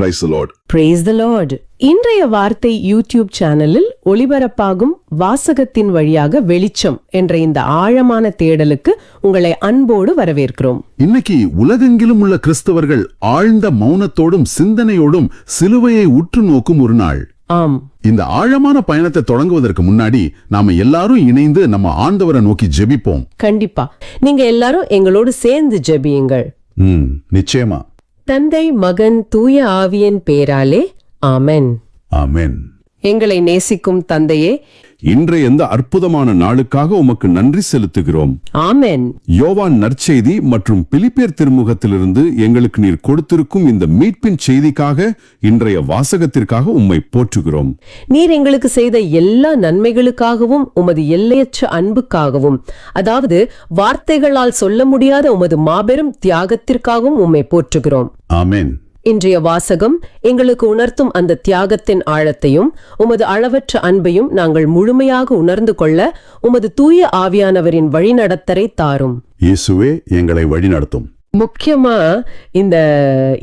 Praise the Lord. Praise the Lord. இன்றைய வார்த்தை YouTube சேனலில் ஒளிபரப்பாகும் வாசகத்தின் வழியாக வெளிச்சம் என்ற இந்த ஆழமான தேடலுக்கு உங்களை அன்போடு வரவேற்கிறோம். இன்னைக்கு உலகெங்கிலும் உள்ள கிறிஸ்தவர்கள் ஆழ்ந்த மௌனத்தோடும் சிந்தனையோடும் சிலுவையை உற்று நோக்கும் ஒரு நாள். ஆம். இந்த ஆழமான பயணத்தை தொடங்குவதற்கு முன்னாடி நாம எல்லாரும் இணைந்து நம்ம ஆண்டவரை நோக்கி ஜெபிப்போம். கண்டிப்பா. நீங்க எல்லாரும் எங்களோடு சேர்ந்து ஜெபியுங்கள். நிச்சயமா. தந்தை, மகன், தூய ஆவியின் பேராலே ஆமென். ஆமென். எங்களை நேசிக்கும் தந்தையே, இன்றைய இந்த அற்புதமான நாளுக்காக உமக்கு நன்றி செலுத்துகிறோம். ஆமென். யோவான் நற்செய்தி மற்றும் பிலிப்பியர் திருமுகத்திலிருந்து எங்களுக்கு நீர் கொடுத்திருக்கும் இந்த மீட்பின் செய்திக்காக, இன்றைய வாசகத்திற்காக உம்மை போற்றுகிறோம். நீர் எங்களுக்கு செய்த எல்லா நன்மைகளுக்காகவும் உமது எல்லையற்ற அன்புக்காகவும், அதாவது வார்த்தைகளால் சொல்ல முடியாத உமது மாபெரும் தியாகத்திற்காகவும் உம்மை போற்றுகிறோம். ஆமென். இன்றைய வாசகம் எங்களுக்கு உணர்த்தும் அந்த தியாகத்தின் ஆழத்தையும் உமது அளவற்ற அன்பையும் நாங்கள் முழுமையாக உணர்ந்து கொள்ள உமது தூய ஆவியானவரின் வழிநடத்தரை தாரும். இயேசுவே எங்களை வழிநடத்தும். முக்கியமா இந்த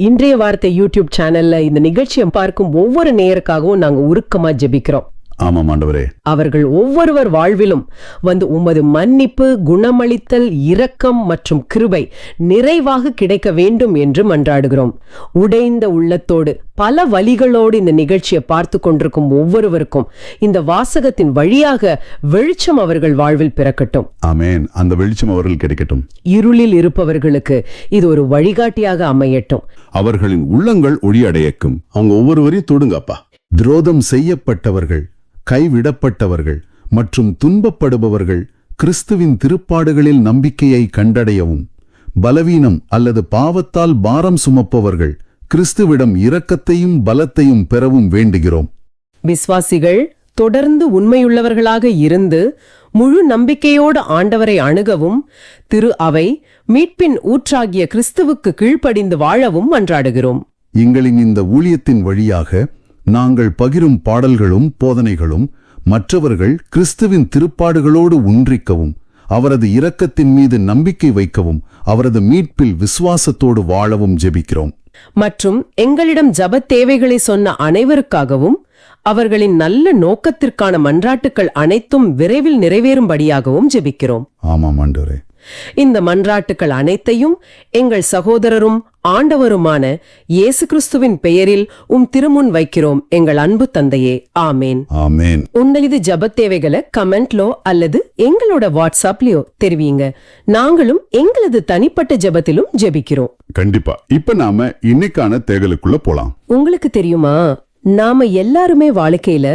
இன்றைய வார்த்தை யூடியூப் சேனல்ல இந்த நிகழ்ச்சியை பார்க்கும் ஒவ்வொரு நேயருக்காகவும் நாங்க உருக்கமா ஜெபிக்கிறோம். ஆமாம் ஆண்டவரே. அவர்கள் ஒவ்வொருவர் வாழ்விலும் வந்து உமது மன்னிப்பு, குணமளித்தல், இரக்கம் மற்றும் கிருபை நிறைவாக கிடைக்க வேண்டும் என்று மன்றாடுகிறோம். உடைந்த உள்ளத்தோடு பல வழிகளோடு இந்த நிகழ்ச்சியை பார்த்து கொண்டிருக்கும் ஒவ்வொருவருக்கும் இந்த வாசகத்தின் வழியாக வெளிச்சம் அவர்கள் வாழ்வில் பிறக்கட்டும். ஆமென். அந்த வெளிச்சம் அவர்கள் கிடைக்கட்டும். இருளில் இருப்பவர்களுக்கு இது ஒரு வழிகாட்டியாக அமையட்டும். அவர்களின் உள்ளங்கள் ஒளியடையக்கும். அவங்க ஒவ்வொருவரையும் தொடுங்க அப்பா. துரோகம் செய்யப்பட்டவர்கள், கைவிடப்பட்டவர்கள் மற்றும் துன்பப்படுபவர்கள் கிறிஸ்துவின் திருப்பாடுகளில் நம்பிக்கையை கண்டடையவும், பலவீனம் அல்லது பாவத்தால் பாரம் சுமப்பவர்கள் கிறிஸ்துவிடம் இரக்கத்தையும் பலத்தையும் பெறவும் வேண்டுகிறோம். விசுவாசிகள் தொடர்ந்து உண்மையுள்ளவர்களாக இருந்து முழு நம்பிக்கையோடு ஆண்டவரை அணுகவும், திரு அவை மீட்பின் ஊற்றாகிய கிறிஸ்துவுக்கு கீழ்ப்படிந்து வாழவும் மன்றாடுகிறோம். எங்களின் இந்த ஊழியத்தின் வழியாக நாங்கள் பகிரும் பாடல்களும் போதனைகளும் மற்றவர்கள் கிறிஸ்துவின் திருப்பாடுகளோடு ஒன்றிக்கவும், அவரது இரக்கத்தின் மீது நம்பிக்கை வைக்கவும், அவரது மீட்பில் விசுவாசத்தோடு வாழவும் ஜெபிக்கிறோம். மற்றும் எங்களிடம் ஜபத் தேவைகளை சொன்ன அனைவருக்காகவும், அவர்களின் நல்ல நோக்கத்திற்கான மன்றாட்டுக்கள் அனைத்தும் விரைவில் நிறைவேறும்படியாகவும் ஜெபிக்கிறோம். ஆமாம் ஆண்டவரே. இந்த மன்றாட்டுக்கள் அனைத்தையும் எங்கள் சகோதரரும் ஆண்டவருமான இயேசு கிறிஸ்துவின் பெயரில் திருமுன் வைக்கிறோம், எங்கள் அன்பு தந்தையே. ஆமேன். ஆமேன். உங்களது ஜபத் தேவைகளை கமெண்ட்லோ அல்லது எங்களோட வாட்ஸ்அப்லயோ தெரிவிங்க. நாங்களும் எங்களது தனிப்பட்ட ஜபத்திலும் ஜெபிக்கிறோம். கண்டிப்பா. இப்ப நாம இன்னைக்கான தேடலுக்குள்ள போலாம். உங்களுக்கு தெரியுமா, நாம எல்லாருமே வாழ்க்கையில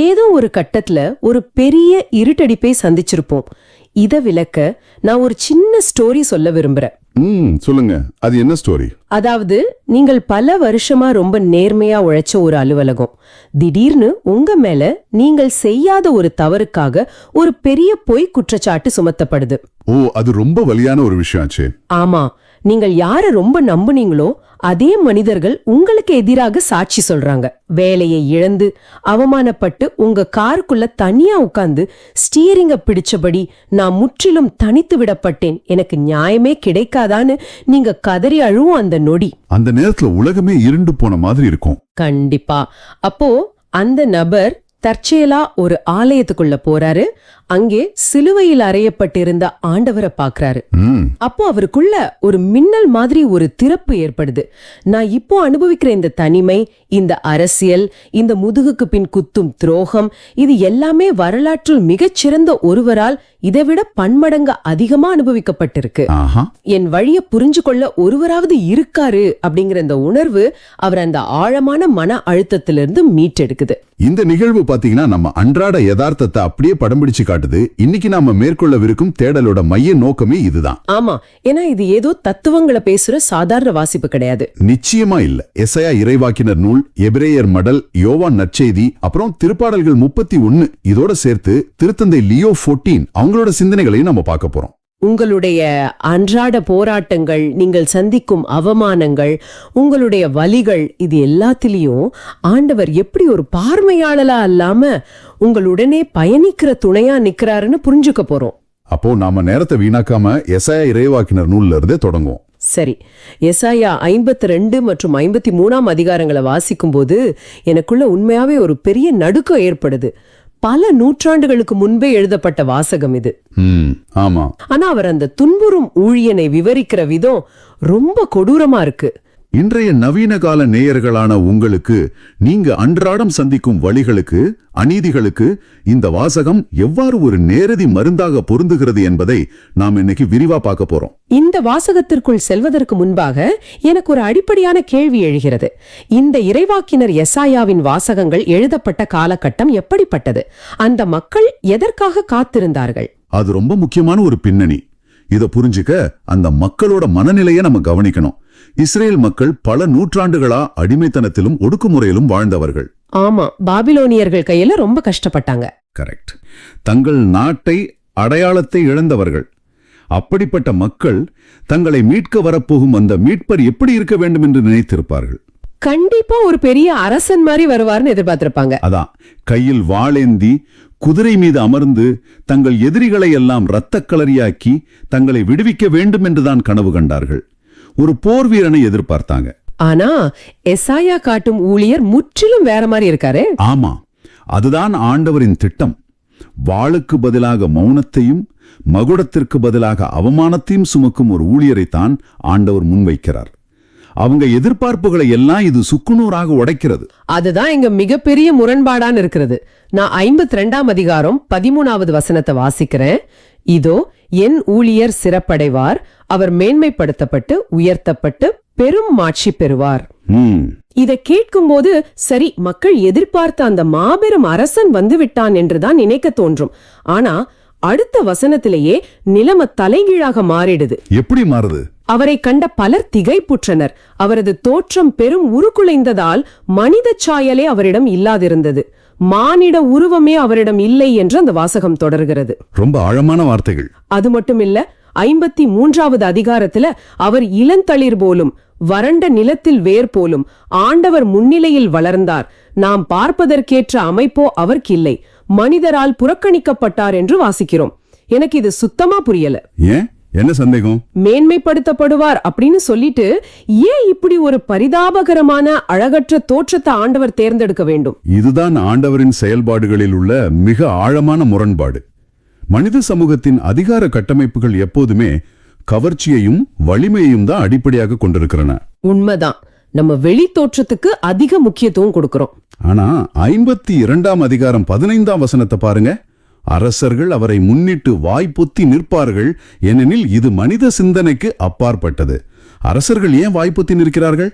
ஏதோ ஒரு கட்டத்துல ஒரு பெரிய இருட்டடிப்பை சந்திச்சிருப்போம். இத விளக்க நான் ஒரு சின்ன ஸ்டோரி சொல்ல விரும்புறேன். சொல்லுங்க. அது என்ன ஸ்டோரி? அதாவது, நீங்கள் பல வருஷமா ரொம்ப நேர்மையா உழைச்ச ஒரு அலுவலகம் திடீர்னு உங்க மேல நீங்கள் செய்யாத ஒரு தவறுக்காக ஒரு பெரிய பொய் குற்றச்சாட்டு சுமத்தப்படுது. ஓ, அது ரொம்ப வலியான ஒரு விஷயம் ஆச்சு. ஆமா. நீங்கள் யார ரொம்ப நம்புனீங்களோ அதே மனிதர்கள் உங்களுக்கு எதிராக சாட்சி சொல்றாங்க. வேலையை இழந்து அவமானப்பட்டு உங்க காருக்குள்ள தனியா உட்கார்ந்து ஸ்டீரிங்க பிடிச்சபடி நான் முற்றிலும் தனித்து விடப்பட்டேன், எனக்கு நியாயமே கிடைக்காதான்னு நீங்க கதறி அழுவும் அந்த நொடி. அந்த நேரத்துல உலகமே இருண்டு போன மாதிரி இருக்கும். கண்டிப்பா. அப்போ அந்த நபர் தற்செயலா ஒரு ஆலயத்துக்குள்ள போறாரு. அங்கே சிலுவையில் அறையப்பட்டிருந்த ஆண்டவரை பாக்குறாரு. அப்போ அவருக்குள்ள ஒரு மின்னல் மாதிரி ஒரு திறப்பு ஏற்படுது. நான் இப்போ அனுபவிக்கிற இந்த தனிமை, இந்த அரசியல், இந்த முதுகுக்கு பின் குத்தும் துரோகம், இது எல்லாமே வரலாற்றில் மிகச்சிறந்த ஒருவரால் இதைவிட பன்மடங்கு அதிகமா அனுபவிக்கப்பட்டிருக்கு. என் வழிய புரிஞ்சு கொள்ள ஒருவராவது இருக்காரு அப்படிங்கிற இந்த உணர்வு அவர் அந்த ஆழமான மன அழுத்தத்திலிருந்து மீட்டெடுக்குது. இந்த நிகழ்வு பாத்தீங்கன்னா நம்ம அன்றாட யதார்த்தத்தை அப்படியே படம் பிடிச்சு காட்டுது. இன்னைக்கு நாம மேற்கொள்ளவிருக்கும் தேடலோட மைய நோக்கமே இதுதான். ஆமா. ஏன்னா இது ஏதோ தத்துவங்களை பேசுற சாதாரண வாசிப்பு கிடையாது. நிச்சயமா இல்ல. எசாயா இறைவாக்கினர் நூல், எபிரேயர் மடல், யோவான் நற்செய்தி, அப்புறம் திருப்பாடல்கள் 31 இதோட சேர்த்து திருத்தந்தை லியோ 14 அவங்களோட சிந்தனைகளையும் நம்ம பார்க்க போறோம். உங்களுடைய அன்றாட போராட்டங்கள், நீங்கள் சந்திக்கும் அவமானங்கள், உங்களுடைய வலிகள், இது எல்லாத்திலையும் ஆண்டவர் எப்படி ஒரு பார்வையாளலா அல்லாம உங்களுடனே பயணிக்கிற துணையா நிக்கிறாருன்னு புரிஞ்சுக்க போறோம். அப்போ நாம நேரத்தை வீணாக்காம எசாயா இறைவாக்கினர் நூல்ல இருந்தே தொடங்குவோம். சரி, எசாயா 52 மற்றும் 53 அதிகாரங்களை வாசிக்கும் போது எனக்குள்ள உண்மையாவே ஒரு பெரிய நடுக்கம் ஏற்படுது. பல நூற்றாண்டுகளுக்கு முன்பே எழுதப்பட்ட வாசகம் இது. ஆமா. ஆனா அவர் அந்த துன்புறும் ஊழியனை விவரிக்கிற விதம் ரொம்ப கொடூரமா இருக்கு. இன்றைய நவீன கால நேயர்களான உங்களுக்கு, நீங்க அன்றாடம் சந்திக்கும் வழிகளுக்கு, அநீதிகளுக்கு இந்த வாசகம் எவ்வாறு ஒரு நேரடி மருந்தாக பொருந்துகிறது என்பதை நாம் இன்னைக்கு விரிவா பார்க்க போறோம். இந்த வாசகத்திற்குள் செல்வதற்கு முன்பாக எனக்கு ஒரு அடிப்படையான கேள்வி எழுகிறது. இந்த இறைவாக்கினர் எசாயாவின் வாசகங்கள் எழுதப்பட்ட காலகட்டம் எப்படிப்பட்டது? அந்த மக்கள் எதற்காக காத்திருந்தார்கள்? அது ரொம்ப முக்கியமான ஒரு பின்னணி. இத புரிஞ்சுக்க அந்த மக்களோட மனநிலையை நம்ம கவனிக்கணும். இஸ்ரேல் மக்கள் பல நூற்றாண்டுகளா அடிமைத்தனத்திலும் ஒடுக்குமுறையிலும் வாழ்ந்தவர்கள். ஆமா, பாபிலோனியர்கள் கையில ரொம்ப கஷ்டப்பட்டாங்க. கரெக்ட். தங்கள் நாட்டை, அடையாளத்தை இழந்தவர்கள். அப்படிப்பட்ட மக்கள் தங்களை மீட்க வரப்போகும் அந்த மீட்பர் எப்படி இருக்க வேண்டும் என்று நினைத்திருப்பார்கள். கண்டிப்பா ஒரு பெரிய அரசன் மாதிரி வருவார்னு எதிர்பார்த்திருப்பாங்க. அதான், கையில் வாளேந்தி குதிரை மீது அமர்ந்து தங்கள் எதிரிகளை எல்லாம் இரத்தக்களரியாக்கி தங்களை விடுவிக்க வேண்டும் என்றுதான் கனவு கண்டார்கள். ஒரு போர் வீரனை எதிர்பார்த்தாங்க. ஆனா எசாயா காட்டும் ஊழியர் முற்றிலும் வேற மாதிரி இருக்காரு. ஆமா, அதுதான் ஆண்டவரின் திட்டம். வாளுக்கு பதிலாக மௌனத்தையும் மகுடத்திற்கு பதிலாக அவமானத்தையும் சுமக்கும் ஒரு ஊழியரைத்தான் ஆண்டவர் முன்வைக்கிறார். அவங்க எதிர்பார்ப்புகளை எல்லாம் இது சுக்குநூறாக உடைக்கிறது. அதுதான் இங்க மிகப்பெரிய முரண்பாடான் இருக்கிறது. நான் 52 அதிகாரம் 13வது வசனத்தை வாசிக்கிறேன். இதோ என் ஊழியர் சிறப்படைவார், அவர் மேன்மைப்படுத்தப்பட்டு உயர்த்தப்பட்டு பெரும் மாட்சி பெறுவார். இதை கேட்கும் போது சரி, மக்கள் எதிர்பார்த்த அந்த மாபெரும் அரசன் வந்துவிட்டான் என்றுதான் நினைக்க தோன்றும். ஆனா அடுத்த வசனத்திலேயே நிலைமை தலைகீழாக மாறிடுது. எப்படி மாறுது? அவரை கண்ட பலர் திகைப்புற்றனர். அவரது தோற்றம் பெரும் உருக்குலைந்ததால் மனித சாயலே அவரிடம் இல்லாதிருந்தது. மானிட உருவமே அவரிடம் இல்லை என்று அந்த வாசகம் தொடர்கிறது. ரொம்ப ஆழமான வார்த்தைகள். அது மட்டும் இல்ல, 53வது அதிகாரத்துல அவர் இளந்தளிர் போலும் வறண்ட நிலத்தில் வேர் போலும் ஆண்டவர் முன்னிலையில் வளர்ந்தார். நாம் பார்ப்பதற்கேற்ற அமைப்போ அவருக்கு இல்லை, மனிதரால் புறக்கணிக்கப்பட்டார் என்று வாசிக்கிறோம். எனக்கு இது சுத்தமா புரியல. ஏன், என்ன சந்தேகம்? மேன்மைப்படுத்தப்படுவார் அப்படின்னு சொல்லிட்டு ஏன் இப்படி ஒரு பரிதாபகரமான அழகற்ற தோற்றத்தை ஆண்டவர் தேர்ந்தெடுக்க வேண்டும்? இதுதான் ஆண்டவரின் செயல்பாடுகளில் உள்ள மிக ஆழமான முரண்பாடு. மனித சமூகத்தின் அதிகார கட்டமைப்புகள் எப்போதுமே கவர்ச்சியையும் வலிமையையும் தான் அடிப்படையாக கொண்டிருக்கிறன. உண்மைதான், நம்ம வெளி தோற்றத்துக்கு அதிக முக்கியத்துவம் கொடுக்கிறோம். ஆனா 52ஆம் அதிகாரம் 15ஆம் வசனத்தை பாருங்க. அரசர்கள் அவரை முன்னிட்டு வாய்ப்புத்தி நிற்பார்கள், ஏனெனில் இது மனித சிந்தனைக்கு அப்பாற்பட்டது. அரசர்கள் ஏன் வாய்ப்புத்தி நிற்கிறார்கள்?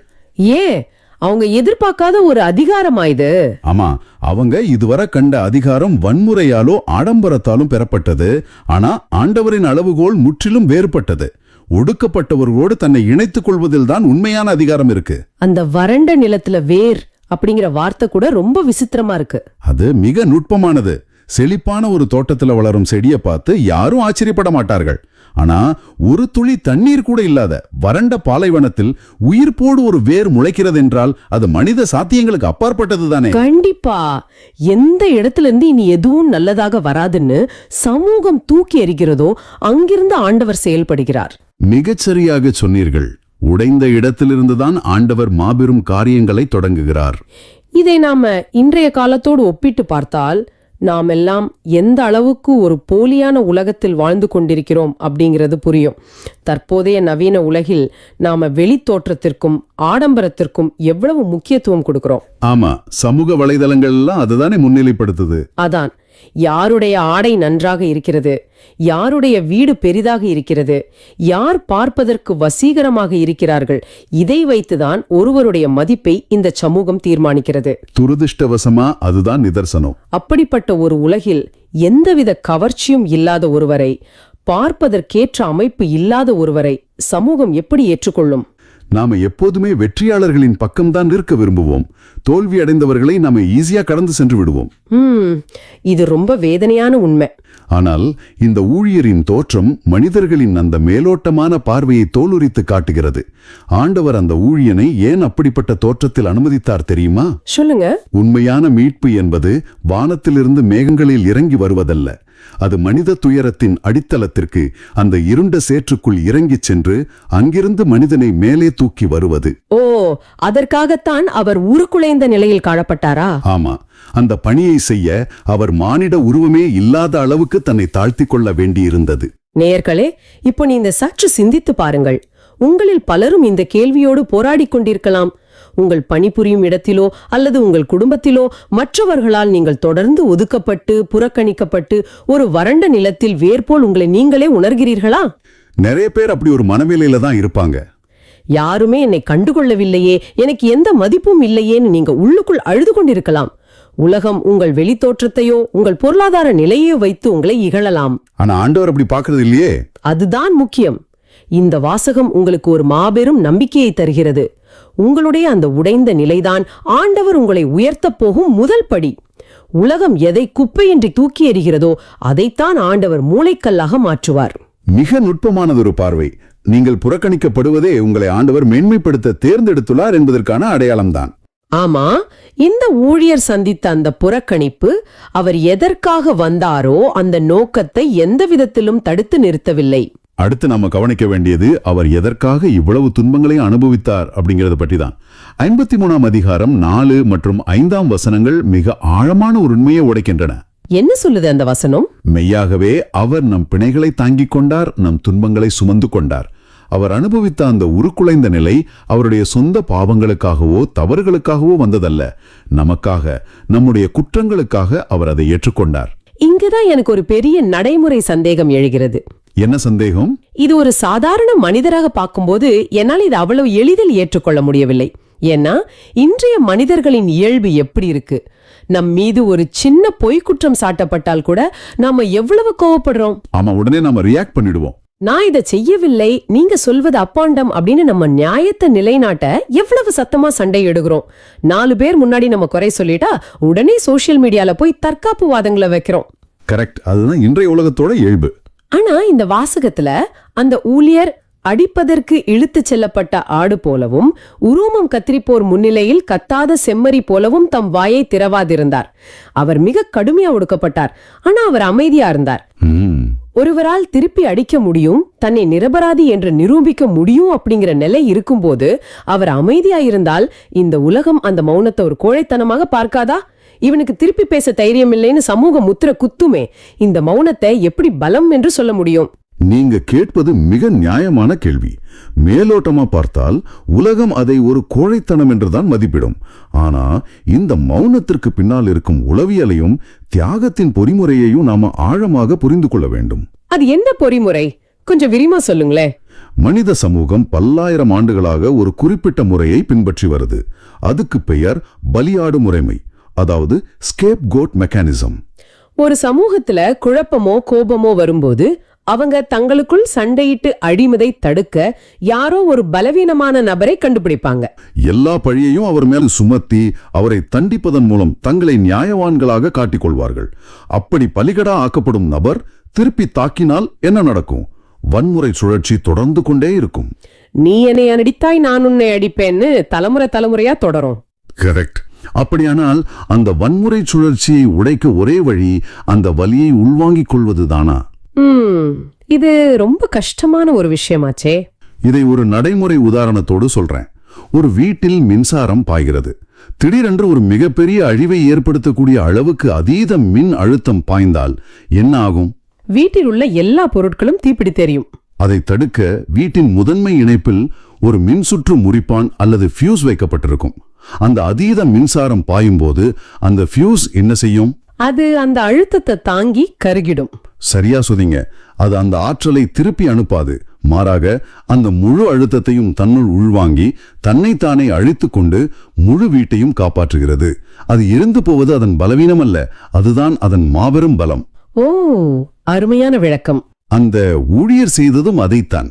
ஏன், அவங்க எதிர்பார்க்காத ஒரு அதிகாரமா இது? ஆமா, அவங்க இதுவரை கண்ட அதிகாரம் வன்முறையாலோ ஆடம்பரத்தாலும் பெறப்பட்டது. ஆனா ஆண்டவரின் அளவுகோல் முற்றிலும் வேறுபட்டது. ஒடுக்கப்பட்டவர்களோடு தன்னை இணைத்துக் கொள்வதில் தான் உண்மையான அதிகாரம் இருக்கு. அந்த வறண்ட நிலத்துல வேர் அப்படிங்கிற வார்த்தை கூட ரொம்ப விசித்திரமா இருக்கு. அது மிக நுட்பமானது. செழிப்பான ஒரு தோட்டத்துல வளரும் செடியை பார்த்து யாரும் ஆச்சரியப்பட மாட்டார்கள். ஆனா ஒரு துளி தண்ணீர் கூட இல்லாத வறண்ட பாலைவனத்தில் உயிர்ப்போடு ஒரு வேர் முளைக்கிறது என்றால் அது மனித சாத்தியங்களுக்கு அப்பாற்பட்டது தானே. கண்டிப்பா, எந்த இடத்துல இருந்து இனி எதுவும் நல்லதாக வராதுன்னு சமூகம் தூக்கி எறிகிறதோ அங்கிருந்து ஆண்டவர் செயல்படுகிறார். மிகச்சரியாக சொன்னீர்கள். உடைந்த இடத்திலிருந்துதான் ஆண்டவர் மாபெரும் காரியங்களை தொடங்குகிறார். இதை நாம இன்றைய காலத்தோடு ஒப்பிட்டு பார்த்தால் நாம் எல்லாம் எந்த அளவுக்கு ஒரு போலியான உலகத்தில் வாழ்ந்து கொண்டிருக்கிறோம் அப்படிங்கிறது புரியும். தற்போதைய நவீன உலகில் நாம வெளி தோற்றத்திற்கும் ஆடம்பரத்திற்கும் எவ்வளவு முக்கியத்துவம் கொடுக்கிறோம். ஆமா, சமூக வலைதளங்கள் எல்லாம் அதுதானே முன்னிலைப்படுத்துது. அதான், யாருடைய ஆடை நன்றாக இருக்கிறது, யாருடைய வீடு பெரிதாக இருக்கிறது, யார் பார்ப்பதற்கு வசீகரமாக இருக்கிறார்கள், இதை வைத்துதான் ஒருவருடைய மதிப்பை இந்த சமூகம் தீர்மானிக்கிறது. துரதிர்ஷ்டவசமா அதுதான் நிதர்சனம். அப்படிப்பட்ட ஒரு உலகில் எந்தவித கவர்ச்சியும் இல்லாத ஒருவரை, பார்ப்பதற்கேற்ற அமைப்பு இல்லாத ஒருவரை சமூகம் எப்படி ஏற்றுக்கொள்ளும்? நாம எப்போதுமே வெற்றியாளர்களின் பக்கம்தான் இருக்க விரும்புவோம். தோல்வி அடைந்தவர்களை நாம ஈஸியா கடந்து சென்று விடுவோம். இது ரொம்ப வேதனையான உண்மை. ஆனால் இந்த ஊழியரின் தோற்றம் மனிதர்களின் அந்த மேலோட்டமான பார்வையை தோலுரித்து காட்டுகிறது. ஆண்டவர் அந்த ஊழியனை ஏன் அப்படிப்பட்ட தோற்றத்தில் அனுமதித்தார் தெரியுமா? சொல்லுங்க. உண்மையான மீட்பு என்பது வானத்திலிருந்து மேகங்களில் இறங்கி வருவதல்ல, அது மனித துயரத்தின் அடித்தளத்திற்கு, அந்த இருண்ட சேற்றுக்குள் இறங்கிச் சென்று அங்கிருந்து மனிதனை மேலே தூக்கி வருவது. ஓ, அதற்காகத்தான் அவர் உருக்குலைந்த நிலையில் காணப்பட்டாரா? ஆமா, அந்த பணியை செய்ய அவர் மானிட உருவமே இல்லாத அளவுக்கு தன்னை தாழ்த்திக் கொள்ள வேண்டியிருந்தது. நேயர்களே, இப்போ நீங்க சற்று சிந்தித்து பாருங்கள். உங்களில் பலரும் இந்த கேள்வியோடு போராடிக் கொண்டிருக்கலாம். உங்கள் பணிபுரியும் இடத்திலோ அல்லது உங்கள் குடும்பத்திலோ மற்றவர்களால் நீங்கள் தொடர்ந்து ஒதுக்கப்பட்டு புறக்கணிக்கப்பட்டு ஒரு வறண்ட நிலத்தில் வேர்போல் உங்களை நீங்களே உணர்கிறீர்களா? நிறைய பேர் அப்படி ஒரு மனநிலையில தான் இருப்பாங்க. யாருமே என்னை கண்டுகொள்ளவில்லையே, எனக்கு எந்த மதிப்பும் இல்லையேன்னு நீங்க உள்ளுக்குள் அழுது கொண்டிருக்கலாம். உலகம் உங்கள் வெளித்தோற்றத்தையோ உங்கள் பொருளாதார நிலையோ வைத்து உங்களை இகழலாம். ஆனா ஆண்டவர் அப்படி பார்க்கறது இல்லையே. அதுதான் முக்கியம். இந்த வாசகம் உங்களுக்கு ஒரு மாபெரும் நம்பிக்கையை தருகிறது. உங்களுடைய அந்த உடைந்த நிலைதான் ஆண்டவர் உங்களை உயர்த்தப் போகும் முதல் படி. உலகம் எதை குப்பையின்றி தூக்கி எறிகிறதோ அதைத்தான் ஆண்டவர் மூளைக்கல்லாக மாற்றுவார். மிக நுட்பமானதொரு பார்வை. நீங்கள் புறக்கணிக்கப்படுவதே உங்களை ஆண்டவர் மேன்மைப்படுத்த தேர்ந்தெடுத்துள்ளார் என்பதற்கான அடையாளம்தான். ஆமா, இந்த ஊழியர் சந்தித்த அந்த புறக்கணிப்பு அவர் எதற்காக வந்தாரோ அந்த நோக்கத்தை எந்த விதத்திலும் தடுத்து நிறுத்தவில்லை. அடுத்து நம்ம கவனிக்க வேண்டியது அவர் எதற்காக இவ்வளவு துன்பங்களை அனுபவித்தார் அப்படிங்கறத பற்றி தான். 53ஆம் அதிகாரம் 4 மற்றும் 5ஆம் வசனங்கள் மிக ஆழமான ஒரு உண்மையை உடைக்கின்றன. என்ன சொல்லுது அந்த வசனம்? மெய்யாகவே அவர் நம் பிணைகளை தாங்கிக் கொண்டார், நம் துன்பங்களை சுமந்து கொண்டார். அவர் அனுபவித்த அந்த உருக்குலைந்த நிலை அவருடைய சொந்த பாவங்களுக்காகவோ தவறுகளுக்காகவோ வந்ததல்ல. நமக்காக, நம்முடைய குற்றங்களுக்காக அவர் அதை ஏற்றுக்கொண்டார். இங்குதான் எனக்கு ஒரு பெரிய நடைமுறை சந்தேகம் எழுகிறது. என்ன சந்தேகம்? இது ஒரு சாதாரண மனிதராக பார்க்கும்போது என்னால் இது அவ்வளவு எளிதில் ஏற்றுக்கொள்ள முடியவில்லை. ஏன்னா இன்றைய மனிதர்களின் இயல்பு எப்படி இருக்கு? நம் மீது ஒரு சின்ன பொய்க்குற்றம் சாட்டப்பட்டால் கூட நாம எவ்வளவு கோவப்படுறோம். ஆமா, உடனே நாம ரியாக்ட் பண்ணிடுவோம். நான் இதை செய்யவில்லை, நீங்க சொல்வது அப்பாண்டம் அப்படின்னு நம்ம நியாயத்தை நிலைநாட்ட எவ்வளவு சத்தமா சண்டை எடுக்கிறோம். 4 பேர் முன்னாடி நம்ம குறை சொல்லிட்டா உடனே சோசியல் மீடியால போய் தற்காப்பு வாதங்களை வைக்கிறோம். கரெக்ட், அதுதான் இன்றைய உலகத்தோட இயல்பு. ஆனா இந்த வாசகத்துல அந்த ஊழியர் அடிப்பதற்கு இழுத்து செல்லப்பட்ட ஆடு போலவும் உரோமம் கத்திரிப்போர் முன்னிலையில் கத்தாத செம்மறி போலவும் தம் வாயை திறவாதிருந்தார். அவர் மிக கடுமையா ஒடுக்கப்பட்டார். ஆனா அவர் அமைதியா இருந்தார். ஒருவரால் திருப்பி அடிக்க முடியும், தன்னை நிரபராதி என்று நிரூபிக்க முடியும் அப்படிங்கிற நிலை இருக்கும்போது அவர் அமைதியாயிருந்தால் இந்த உலகம் அந்த மௌனத்தை ஒரு கோழைத்தனமாக பார்க்காதா? இவனுக்கு திருப்பி பேச தைரியம் இல்லைன்னு சமூக முத்திர குத்துமே. இந்த மௌனத்தை எப்படி பலம் என்று சொல்ல முடியும்? நீங்க கேட்பது மிக நியாயமான கேள்வி. மேலோட்டமா பார்த்தால் உலகம் அதை ஒரு கோழைத்தனம் என்றுதான் மதிப்பிடும். ஆனா இந்த மௌனத்திற்கு பின்னால் இருக்கும் உளவியலையும் தியாகத்தின் பொறிமுறையையும் நாம ஆழமாக புரிந்து கொள்ள வேண்டும். அது என்ன பொறிமுறை? கொஞ்சம் விரிமா சொல்லுங்களே. மனித சமூகம் பல்லாயிரம் ஆண்டுகளாக ஒரு குறிப்பிட்ட முறையை பின்பற்றி வருது. அதுக்கு பெயர் பலியாடு முறைமை, அதாவது ஸ்கேப் கோட் மெக்கானிசம். ஒரு சமூகத்துல குழப்பமோ கோபமோ வரும்போது அவங்க தங்களுக்குள் சண்டையிட்டு அழிமதை தடுக்க யாரோ ஒரு பலவீனமான நபரை கண்டுபிடிப்பாங்க. எல்லா பழியையும் அவர் மேல் சுமத்தி அவரை தண்டிப்பதன் மூலம் தங்களை நியாயவான்களாக காட்டிக்கொள்வார்கள். அப்படி பலிகடா ஆக்கப்படும் நபர் திருப்பி தாக்கினால் என்ன நடக்கும்? வன்முறை சுழற்சி தொடர்ந்து கொண்டே இருக்கும். நீ என்னை அடித்தாய், நான் உன்னை அடிப்பேன்னு தலைமுறையா தொடரும். கரெக்ட். அப்படியானால் அந்த வன்முறை சுழற்சியை உடைக்க ஒரே வழி அந்த வலியை உள்வாங்கிக் கொள்வதுதானா? இது ரொம்ப கஷ்டமான ஒரு விஷயமாச்சே. இதை ஒரு நடைமுறை உதாரணத்தோடு சொல்றேன். ஒரு வீட்டில் மின்சாரம் பாய்கிறது. திடீரென்று ஒரு மிகப்பெரிய அழிவை ஏற்படுத்தக்கூடிய அளவுக்கு அதீத மின் அழுத்தம் பாய்ந்தால் என்ன ஆகும்? வீட்டில் உள்ள எல்லா பொருட்களும் தீப்பிடி தெரியும். அதை தடுக்க வீட்டின் முதன்மை இணைப்பில் ஒரு மின்சுற்று முறிப்பான் அல்லது ஃபியூஸ் வைக்கப்பட்டிருக்கும். அந்த அதீத மின்சாரம் பாயும் போது அந்த ஃபியூஸ் என்ன செய்யும்? அது அந்த அழுத்தத்தை தாங்கி கருகிடும். சரியா சொன்னீங்க. அது அந்த ஆற்றலை திருப்பி அனுப்பாது. மாறாக அந்த முழு அழுத்தத்தையும் தன்னுள் உள்வாங்கி தன்னைத்தானே அழித்து கொண்டு முழு வீட்டையும் காப்பாற்றுகிறது. அது எரிந்து போவது அதன் பலவீனம் அல்ல, அதுதான் அதன் மாபெரும் பலம். ஓ, அருமையான விளக்கம். அந்த ஊழியர் செய்ததும் அதைத்தான்.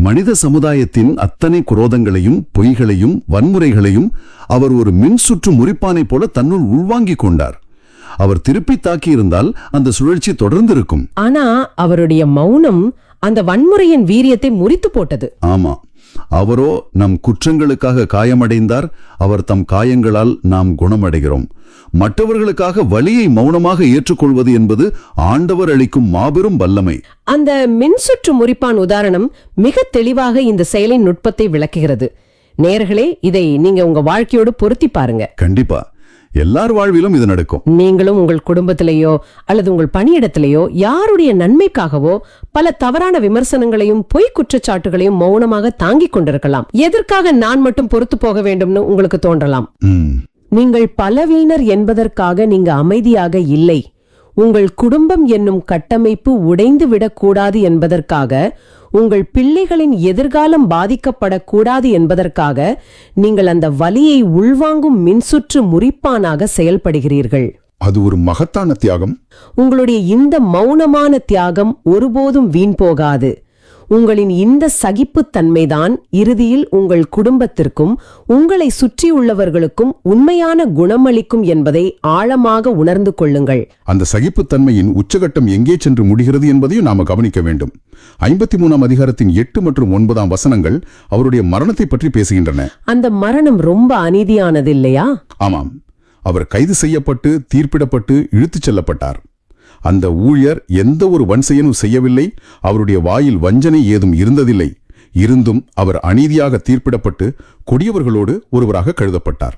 மனித சமுதாயத்தின் அத்தனை குரோதங்களையும் பொய்களையும் வன்முறைகளையும் அவர் ஒரு மின்சுற்று முறிப்பானை போல தன்னுள் உள்வாங்கிக் கொண்டார். அவர் திருப்பி தாக்கியிருந்தால் அந்த சுழற்சி தொடர்ந்து இருக்கும். ஆனா அவருடைய மௌனம் அந்த வன்முறையின் வீரியத்தை முறித்து போட்டது. ஆமா, அவரோ நம் குற்றங்களுக்காக காயமடைந்தார். அவர் தம் காயங்களால் நாம் குணமடைகிறோம். மற்றவர்களுக்காக வலியை மௌனமாக ஏற்றுக்கொள்வது என்பது ஆண்டவர் அளிக்கும் மாபெரும் வல்லமை. அந்த மின்சுற்று முறிப்பான் உதாரணம் மிக தெளிவாக இந்த செயலின் நுட்பத்தை விளக்குகிறது. நேயர்களே, இதை நீங்க உங்க வாழ்க்கையோடு பொருத்தி பாருங்க. கண்டிப்பா எல்லார் வாழ்விலும் இது நடக்கும். நீங்களும் உங்கள் குடும்பத்திலேயோ அல்லது உங்கள் பணியிடத்திலேயோ யாருடைய நன்மைக்காகவோ பல தவறான விமர்சனங்களையும் பொய் குற்றச்சாட்டுகளையும் மௌனமாக தாங்கிக் கொண்டிருக்கலாம். எதற்காக நான் மட்டும் பொறுத்து போக வேண்டும்னு உங்களுக்கு தோன்றலாம். நீங்கள் பலவீனர் என்பதற்காக நீங்க அமைதியாக இல்லை. உங்கள் குடும்பம் என்னும் கட்டமைப்பு உடைந்து விடக்கூடாது என்பதற்காக, உங்கள் பிள்ளைகளின் எதிர்காலம் பாதிக்கப்படக்கூடாது என்பதற்காக நீங்கள் அந்த வலியை உள்வாங்கும் மின்சுற்று முறிப்பானாக செயல்படுகிறீர்கள். அது ஒரு மகத்தான தியாகம். உங்களுடைய இந்த மௌனமான தியாகம் ஒருபோதும் வீண் போகாது. உங்களின் இந்த சகிப்புத்தன்மைதான் இறுதியில் உங்கள் குடும்பத்திற்கும் உங்களை சுற்றியுள்ளவர்களுக்கும் உண்மையான குணமளிக்கும் என்பதை ஆழமாக உணர்ந்து கொள்ளுங்கள். அந்த சகிப்புத்தன்மையின் உச்சகட்டம் எங்கே சென்று முடிகிறது என்பதையும் நாம கவனிக்க வேண்டும். 53ஆம் அதிகாரத்தின் 8 மற்றும் 9 வசனங்கள் அவருடைய மரணத்தை பற்றி பேசுகின்றன. அந்த மரணம் ரொம்ப அநீதியானது இல்லையா? ஆமாம், அவர் கைது செய்யப்பட்டு தீர்ப்பிடப்பட்டு இழுத்துச் செல்லப்பட்டார். அந்த ஊழியர் எந்த ஒரு வன்செயலும் செய்யவில்லை. அவருடைய வாயில் வஞ்சனை ஏதும் இருந்ததில்லை. இருந்தும் அவர் அநீதியாக தீர்ப்பிடப்பட்டு கொடியவர்களோடு ஒருவராக கருதப்பட்டார்.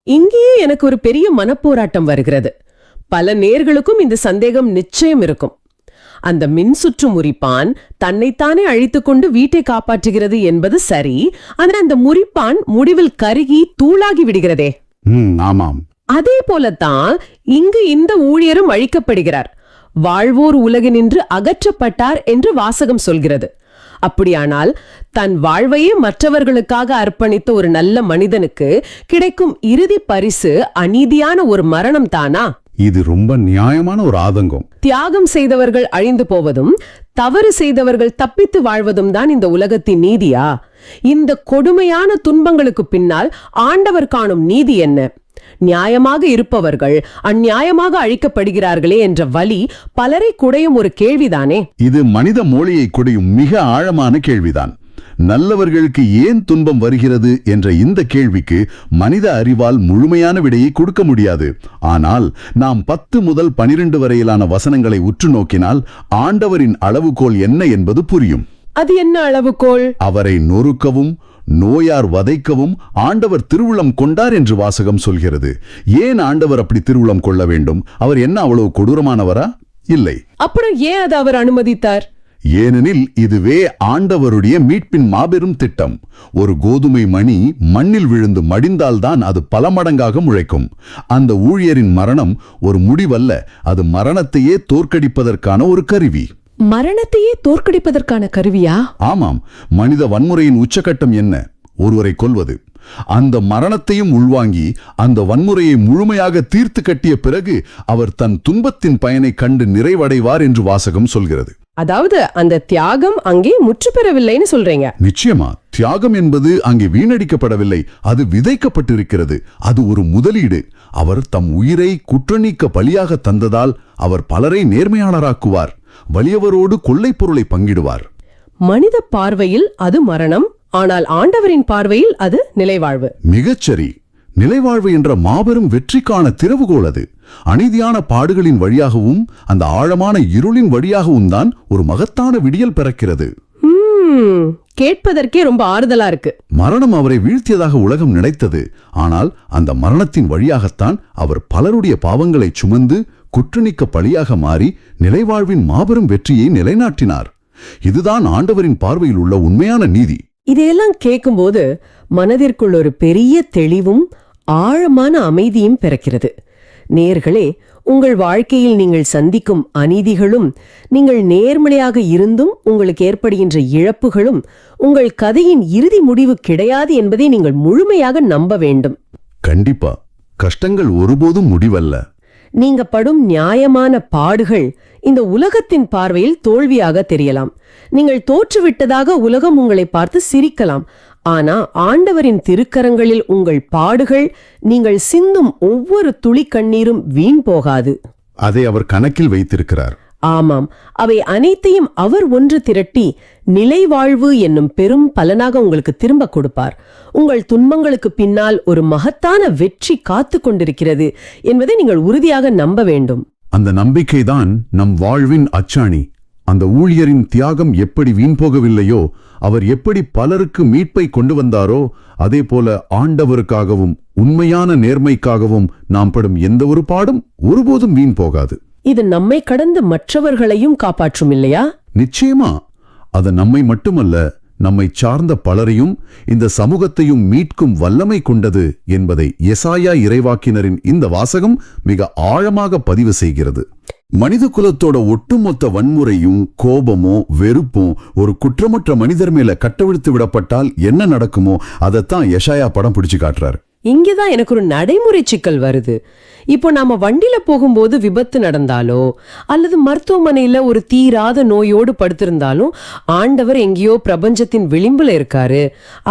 இங்கேயே எனக்கு ஒரு பெரிய மனப்போராட்டம் வருகிறது. பல நேர்களுக்கும் இந்த சந்தேகம் நிச்சயம் இருக்கும். அந்த மின்சுற்று முறிப்பான் தன்னைத்தானே அழித்துக்கொண்டு வீட்டை காப்பாற்றுகிறது என்பது சரி. ஆனால் அந்த முறிப்பான் முடிவில் கருகி தூளாகி விடுகிறதே. ஆமாம், அதே போலத்தான் இங்கு இந்த ஊழியரும் அழிக்கப்படுகிறார். வாழ்வோர் உலகினின்று அகற்றப்பட்டார் என்று வாசகம் சொல்கிறது. அப்படியானால் தன் வாழ்வையே மற்றவர்களுக்காக அர்ப்பணித்த ஒரு நல்ல மனிதனுக்கு கிடைக்கும் இறுதி பரிசு அநீதியான ஒரு மரணம் தானா? இது ரொம்ப நியாயமான ஒரு ஆதங்கம். தியாகம் செய்தவர்கள் அழிந்து போவதும் தவறு செய்தவர்கள் தப்பித்து வாழ்வதும் தான் இந்த உலகத்தின் நீதியா? இந்த கொடுமையான துன்பங்களுக்கு பின்னால் ஆண்டவர் காணும் நீதி என்ன? நியாயமாக இருப்பவர்கள் அந்நியாயமாக அழிக்கப்படுகிறார்களே என்ற வலி பலரை குடையும் ஒரு கேள்விதானே. இது மனித மொழியை குடையும் மிக ஆழமான கேள்விதான். நல்லவர்களுக்கு ஏன் துன்பம் வருகிறது என்ற இந்த கேள்விக்கு மனித அறிவால் முழுமையான விடையை கொடுக்க முடியாது. ஆனால் நாம் 10 முதல் 12 வரையிலான வசனங்களை உற்று நோக்கினால் ஆண்டவரின் அளவுகோல் என்ன என்பது புரியும். அது என்ன அளவுகோல்? அவரை நொறுக்கவும் நோயார் வதைக்கவும் ஆண்டவர் திருவுளம் கொண்டார் என்று வாசகம் சொல்கிறது. ஏன் ஆண்டவர் அப்படி திருவுளம் கொள்ள வேண்டும்? அவர் என்ன அவ்வளவு கொடூரமானவரா? இல்லை. அப்புறம் ஏன் அதை அவர் அனுமதித்தார்? ஏனெனில் இதுவே ஆண்டவருடைய மீட்பின் மாபெரும் திட்டம். ஒரு கோதுமை மணி மண்ணில் விழுந்து மடிந்தால்தான் அது பல மடங்காக முளைக்கும். அந்த ஊழியரின் மரணம் ஒரு முடிவல்ல, அது மரணத்தையே தோற்கடிப்பதற்கான ஒரு கருவி. மரணத்தையே தோற்கடிப்பதற்கான கருவியா? ஆமாம். மனித வன்முறையின் உச்சகட்டம் என்ன? ஒருவரை கொல்வது. அந்த மரணத்தையும் உள்வாங்கி அந்த வன்முறையை முழுமையாக தீர்த்து கட்டிய பிறகு அவர் தன் துன்பத்தின் பயனை கண்டு நிறைவடைவார் என்று வாசகம் சொல்கிறது. அதாவது அந்த தியாகம் அங்கே முற்று பெறவில்லைன்னு சொல்றீங்க? நிச்சயமா. தியாகம் என்பது அங்கே வீணடிக்கப்படவில்லை, அது விதைக்கப்பட்டிருக்கிறது. அது ஒரு முதலீடு. அவர் தம் உயிரை குற்றநீக்க பலியாக தந்ததால் அவர் பலரை நேர்மையாளராக்குவார். வலியவரோடு கொள்ளை பொருளை பங்கிடுவார். மனித பார்வையில் அது மரணம், ஆனால் ஆண்டவரின் பார்வையில் அது நிலைவாழ்வு. மிகச்சரி. நிலைவாழ்வு என்ற மாபெரும் வெற்றிக்கான திறவுகோல் அது. அநீதியான பாடுகளின் வழியாகவும் அந்த ஆழமான இருளின் வழியாகவும் தான் ஒரு மகத்தான விடியல் பிறக்கிறது. கேட்பதற்கே ரொம்ப ஆறுதலா இருக்கு. மரணம் அவரை வீழ்த்தியதாக உலகம் நினைத்தது. ஆனால் அந்த மரணத்தின் வழியாகத்தான் அவர் பலருடைய பாவங்களை சுமந்து குற்றநீக்க பலியாக மாறி நிலைவாழ்வின் மாபெரும் வெற்றியை நிலைநாட்டினார். இதுதான் ஆண்டவரின் பார்வையில் உள்ள உண்மையான நீதி. இதையெல்லாம் கேட்கும்போது மனதிற்குள் ஒரு பெரிய தெளிவும் ஆழமான அமைதியும் பிறக்கிறது. நேயர்களே, உங்கள் வாழ்க்கையில் நீங்கள் சந்திக்கும் அநீதிகளும், நீங்கள் நேர்மையாக இருந்தும் உங்களுக்கு ஏற்படுகின்ற இழப்புகளும் உங்கள் கதையின் இறுதி முடிவு கிடையாது என்பதை நீங்கள் முழுமையாக நம்ப வேண்டும். கண்டிப்பா. கஷ்டங்கள் ஒருபோதும் முடிவல்ல. நீங்க படும் நியாயமான பாடுகள் இந்த உலகத்தின் பார்வையில் தோல்வியாக தெரியலாம். நீங்கள் தோற்றுவிட்டதாக உலகம் உங்களை பார்த்து சிரிக்கலாம். ஆனா ஆண்டவரின் திருக்கரங்களில் உங்கள் பாடுகள், நீங்கள் சிந்தும் ஒவ்வொரு துளி கண்ணீரும் வீண் போகாது. அதை அவர் கணக்கில் வைத்திருக்கிறார். ஆமாம், அவை அனைத்தையும் அவர் ஒன்று திரட்டி நிலைவாழ்வு என்னும் பெரும் பலனாக உங்களுக்கு திரும்ப கொடுப்பார். உங்கள் துன்பங்களுக்கு பின்னால் ஒரு மகத்தான வெற்றி காத்து கொண்டிருக்கிறது என்பதை நீங்கள் உறுதியாக நம்ப வேண்டும். அந்த நம்பிக்கைதான் நம் வாழ்வின் அச்சாணி. அந்த ஊழியரின் தியாகம் எப்படி வீண் போகவில்லையோ, அவர் எப்படி பலருக்கு மீட்பை கொண்டு வந்தாரோ, அதே போல ஆண்டவருக்காகவும் உண்மையான நேர்மைக்காகவும் நாம் படும் எந்த ஒரு பாடும் ஒருபோதும் வீண் போகாது. இது நம்மை கடந்து மற்றவர்களையும் காப்பாற்றும் இல்லையா? நிச்சயமா. அது நம்மை மட்டுமல்ல, நம்மை சார்ந்த பலரையும் இந்த சமூகத்தையும் மீட்கும் வல்லமை கொண்டது என்பதை எசாயா இறைவாக்கினரின் இந்த வாசகம் மிக ஆழமாக பதிவு செய்கிறது. மனித குலத்தோட ஒட்டுமொத்த வன்முறையும் கோபமோ வெறுப்பும் ஒரு குற்றமற்ற மனிதர் மேல கட்டவிழ்த்து விடப்பட்டால் என்ன நடக்குமோ அதைத்தான் எசாயா படம் பிடிச்சு காட்டுறாரு. இங்கேதான் எனக்கு ஒரு நடைமுறை சிக்கல் வருது. இப்போ நாம வண்டியில போகும்போது விபத்து நடந்தாலோ அல்லது மருத்துவமனையில ஒரு தீராத நோயோடு படுத்திருந்தாலும் ஆண்டவர் எங்கேயோ பிரபஞ்சத்தின் விளிம்புல இருக்காரு,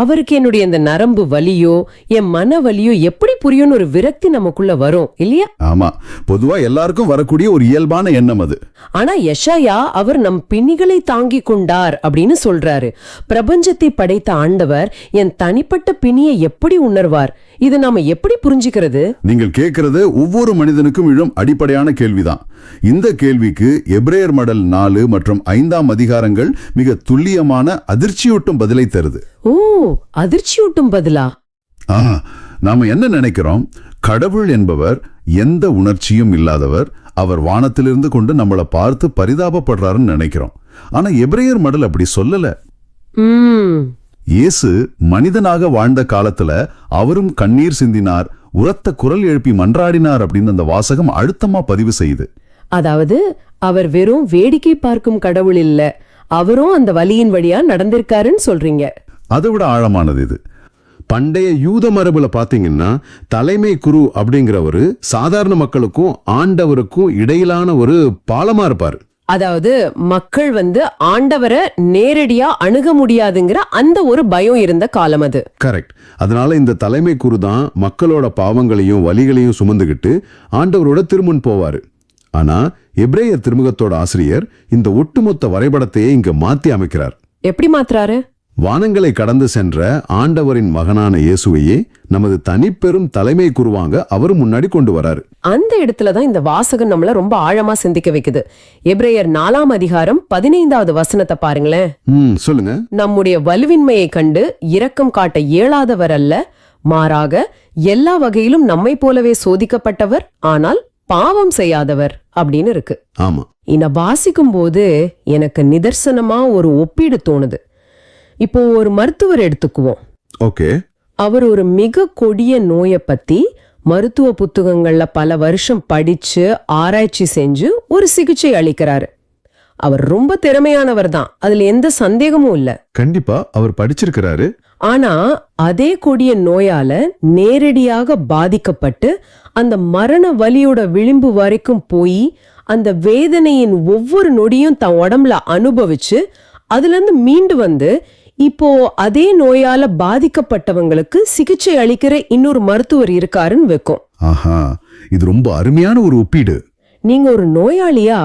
அவருக்கு என்னுடைய இந்த நரம்பு வலியோ என் மன வலியோ எப்படி புரியும்னு ஒரு விரக்தி நமக்குள்ள வரும் இல்லையா? ஆமா, பொதுவா எல்லாருக்கும் வரக்கூடிய ஒரு இயல்பான எண்ணம் அது. ஆனா எசாயா அவர் நம் பிணிகளை தாங்கி கொண்டார் அப்படின்னு சொல்றாரு. பிரபஞ்சத்தை படைத்த ஆண்டவர் என் தனிப்பட்ட பிணியை எப்படி உணர்வார்? இது நாம எப்படி புரிஞ்சுக்கிறது? நீங்கள் கேட்கிறது ஒவ்வொரு மனிதனுக்கும் எழும் அடிப்படையான கேள்விதான். இந்த கேள்விக்கு எபிரேயர் மடல் 4 மற்றும் 5 அதிகாரங்கள் மிக துல்லியமான அதிர்ச்சியூட்டும் பதிலை தருது. ஓ, அதிர்ச்சியூட்டும் பதிலா? நாம என்ன நினைக்கிறோம்? கடவுள் என்பவர் எந்த உணர்ச்சியும் இல்லாதவர், அவர் வானத்திலிருந்து கொண்டு நம்மளை பார்த்து பரிதாபப்படுறாருன்னு நினைக்கிறோம். ஆனா எபிரேயர் மடல் அப்படி சொல்லல. இயேசு மனிதனாக வாழ்ந்த காலத்துல அவரும் கண்ணீர் சிந்தினார், உரத்த குரல் எழுப்பி மன்றாடினார் அப்படின்னு அந்த வாசகம் அழுத்தமா பதிவு செய்யுது. அதாவது அவர் வெறும் வேடிக்கை பார்க்கும் கடவுள் இல்ல, அவரும் அந்த வலியின் வழியா நடந்திருக்காருன்னு சொல்றீங்க. அதை விட ஆழமானது இது. பண்டைய யூத மரபுல பாத்தீங்கன்னா தலைமை குரு அப்படிங்கிறவரு சாதாரண மக்களுக்கும் ஆண்டவருக்கும் இடையிலான ஒரு பாலமா இருப்பாரு. அதாவது மக்கள் ஆண்டவரை நேரடியா அணுக முடியாதுங்கிற அந்த ஒரு பயம் இருந்த காலம் அது. கரெக்ட். அதனால இந்த தலைமை குரு தான் மக்களோட பாவங்களையும் வலிகளையும் சுமந்துகிட்டு ஆண்டவரோட திருமுன் போவாரு. ஆனா எபிரேயர் திருமுகத்தோட ஆசிரியர் இந்த ஒட்டுமொத்த வரைபடத்தையே இங்க மாத்தி அமைக்கிறார். எப்படி மாத்துறாரு? வானங்களை கடந்து சென்ற ஆண்டவரின் மகனான இயேசுவையே நமது தனிப்பெரும் தலைமை குருவாங்க அவர் முன்னாடி கொண்டு வராரு. அந்த இடத்துலதான் இந்த வாசகம் நம்மள ரொம்ப ஆழமா சிந்திக்க வைக்குது. எபிரேயர் 4 அதிகாரம் 15வது வசனத்தை பாருங்களேன். சொல்லுங்க. நம்முடைய வலுவின்மையை கண்டு இரக்கம் காட்ட இயலாதவர் அல்ல, மாறாக எல்லா வகையிலும் நம்மை போலவே சோதிக்கப்பட்டவர், ஆனால் பாவம் செய்யாதவர் அப்படின்னு இருக்கு. ஆமா. இத வாசிக்கும் போது எனக்கு நிதர்சனமா ஒரு ஒப்பீடு தோணுது. இப்போ ஒரு மருத்துவர் எடுத்துக்குவோம். ஓகே. அவர் ஒரு மிக கொடிய நோயை பத்தி மருத்துவ புத்தகங்கள்ல பல வருஷம் படிச்சு ஆராய்ச்சி செஞ்சு ஒரு சிகிச்சை அளிக்கிறாரு. அவர் ரொம்ப திறமையானவர் தான், அதுல எந்த சந்தேகமும் இல்ல. கண்டிப்பா அவர் படிச்சிருக்கிறாரு. ஆனா அதே கொடிய நோயால நேரடியாக பாதிக்கப்பட்டு அந்த மரண வலியோட விளிம்பு வரைக்கும் போய் அந்த வேதனையின் ஒவ்வொரு நொடியும் தன் உடம்புல அனுபவிச்சு அதுல இருந்து மீண்டு இப்போ அதே நோயால பாதிக்கப்பட்டவங்களுக்கு சிகிச்சை அளிக்கிற இன்னொரு மருத்துவர் இருக்காருன்னு வைக்கும். ஆஹா, இது ரொம்ப அருமையான ஒரு ஒப்பீடு. நீங்க ஒரு நோயாளியா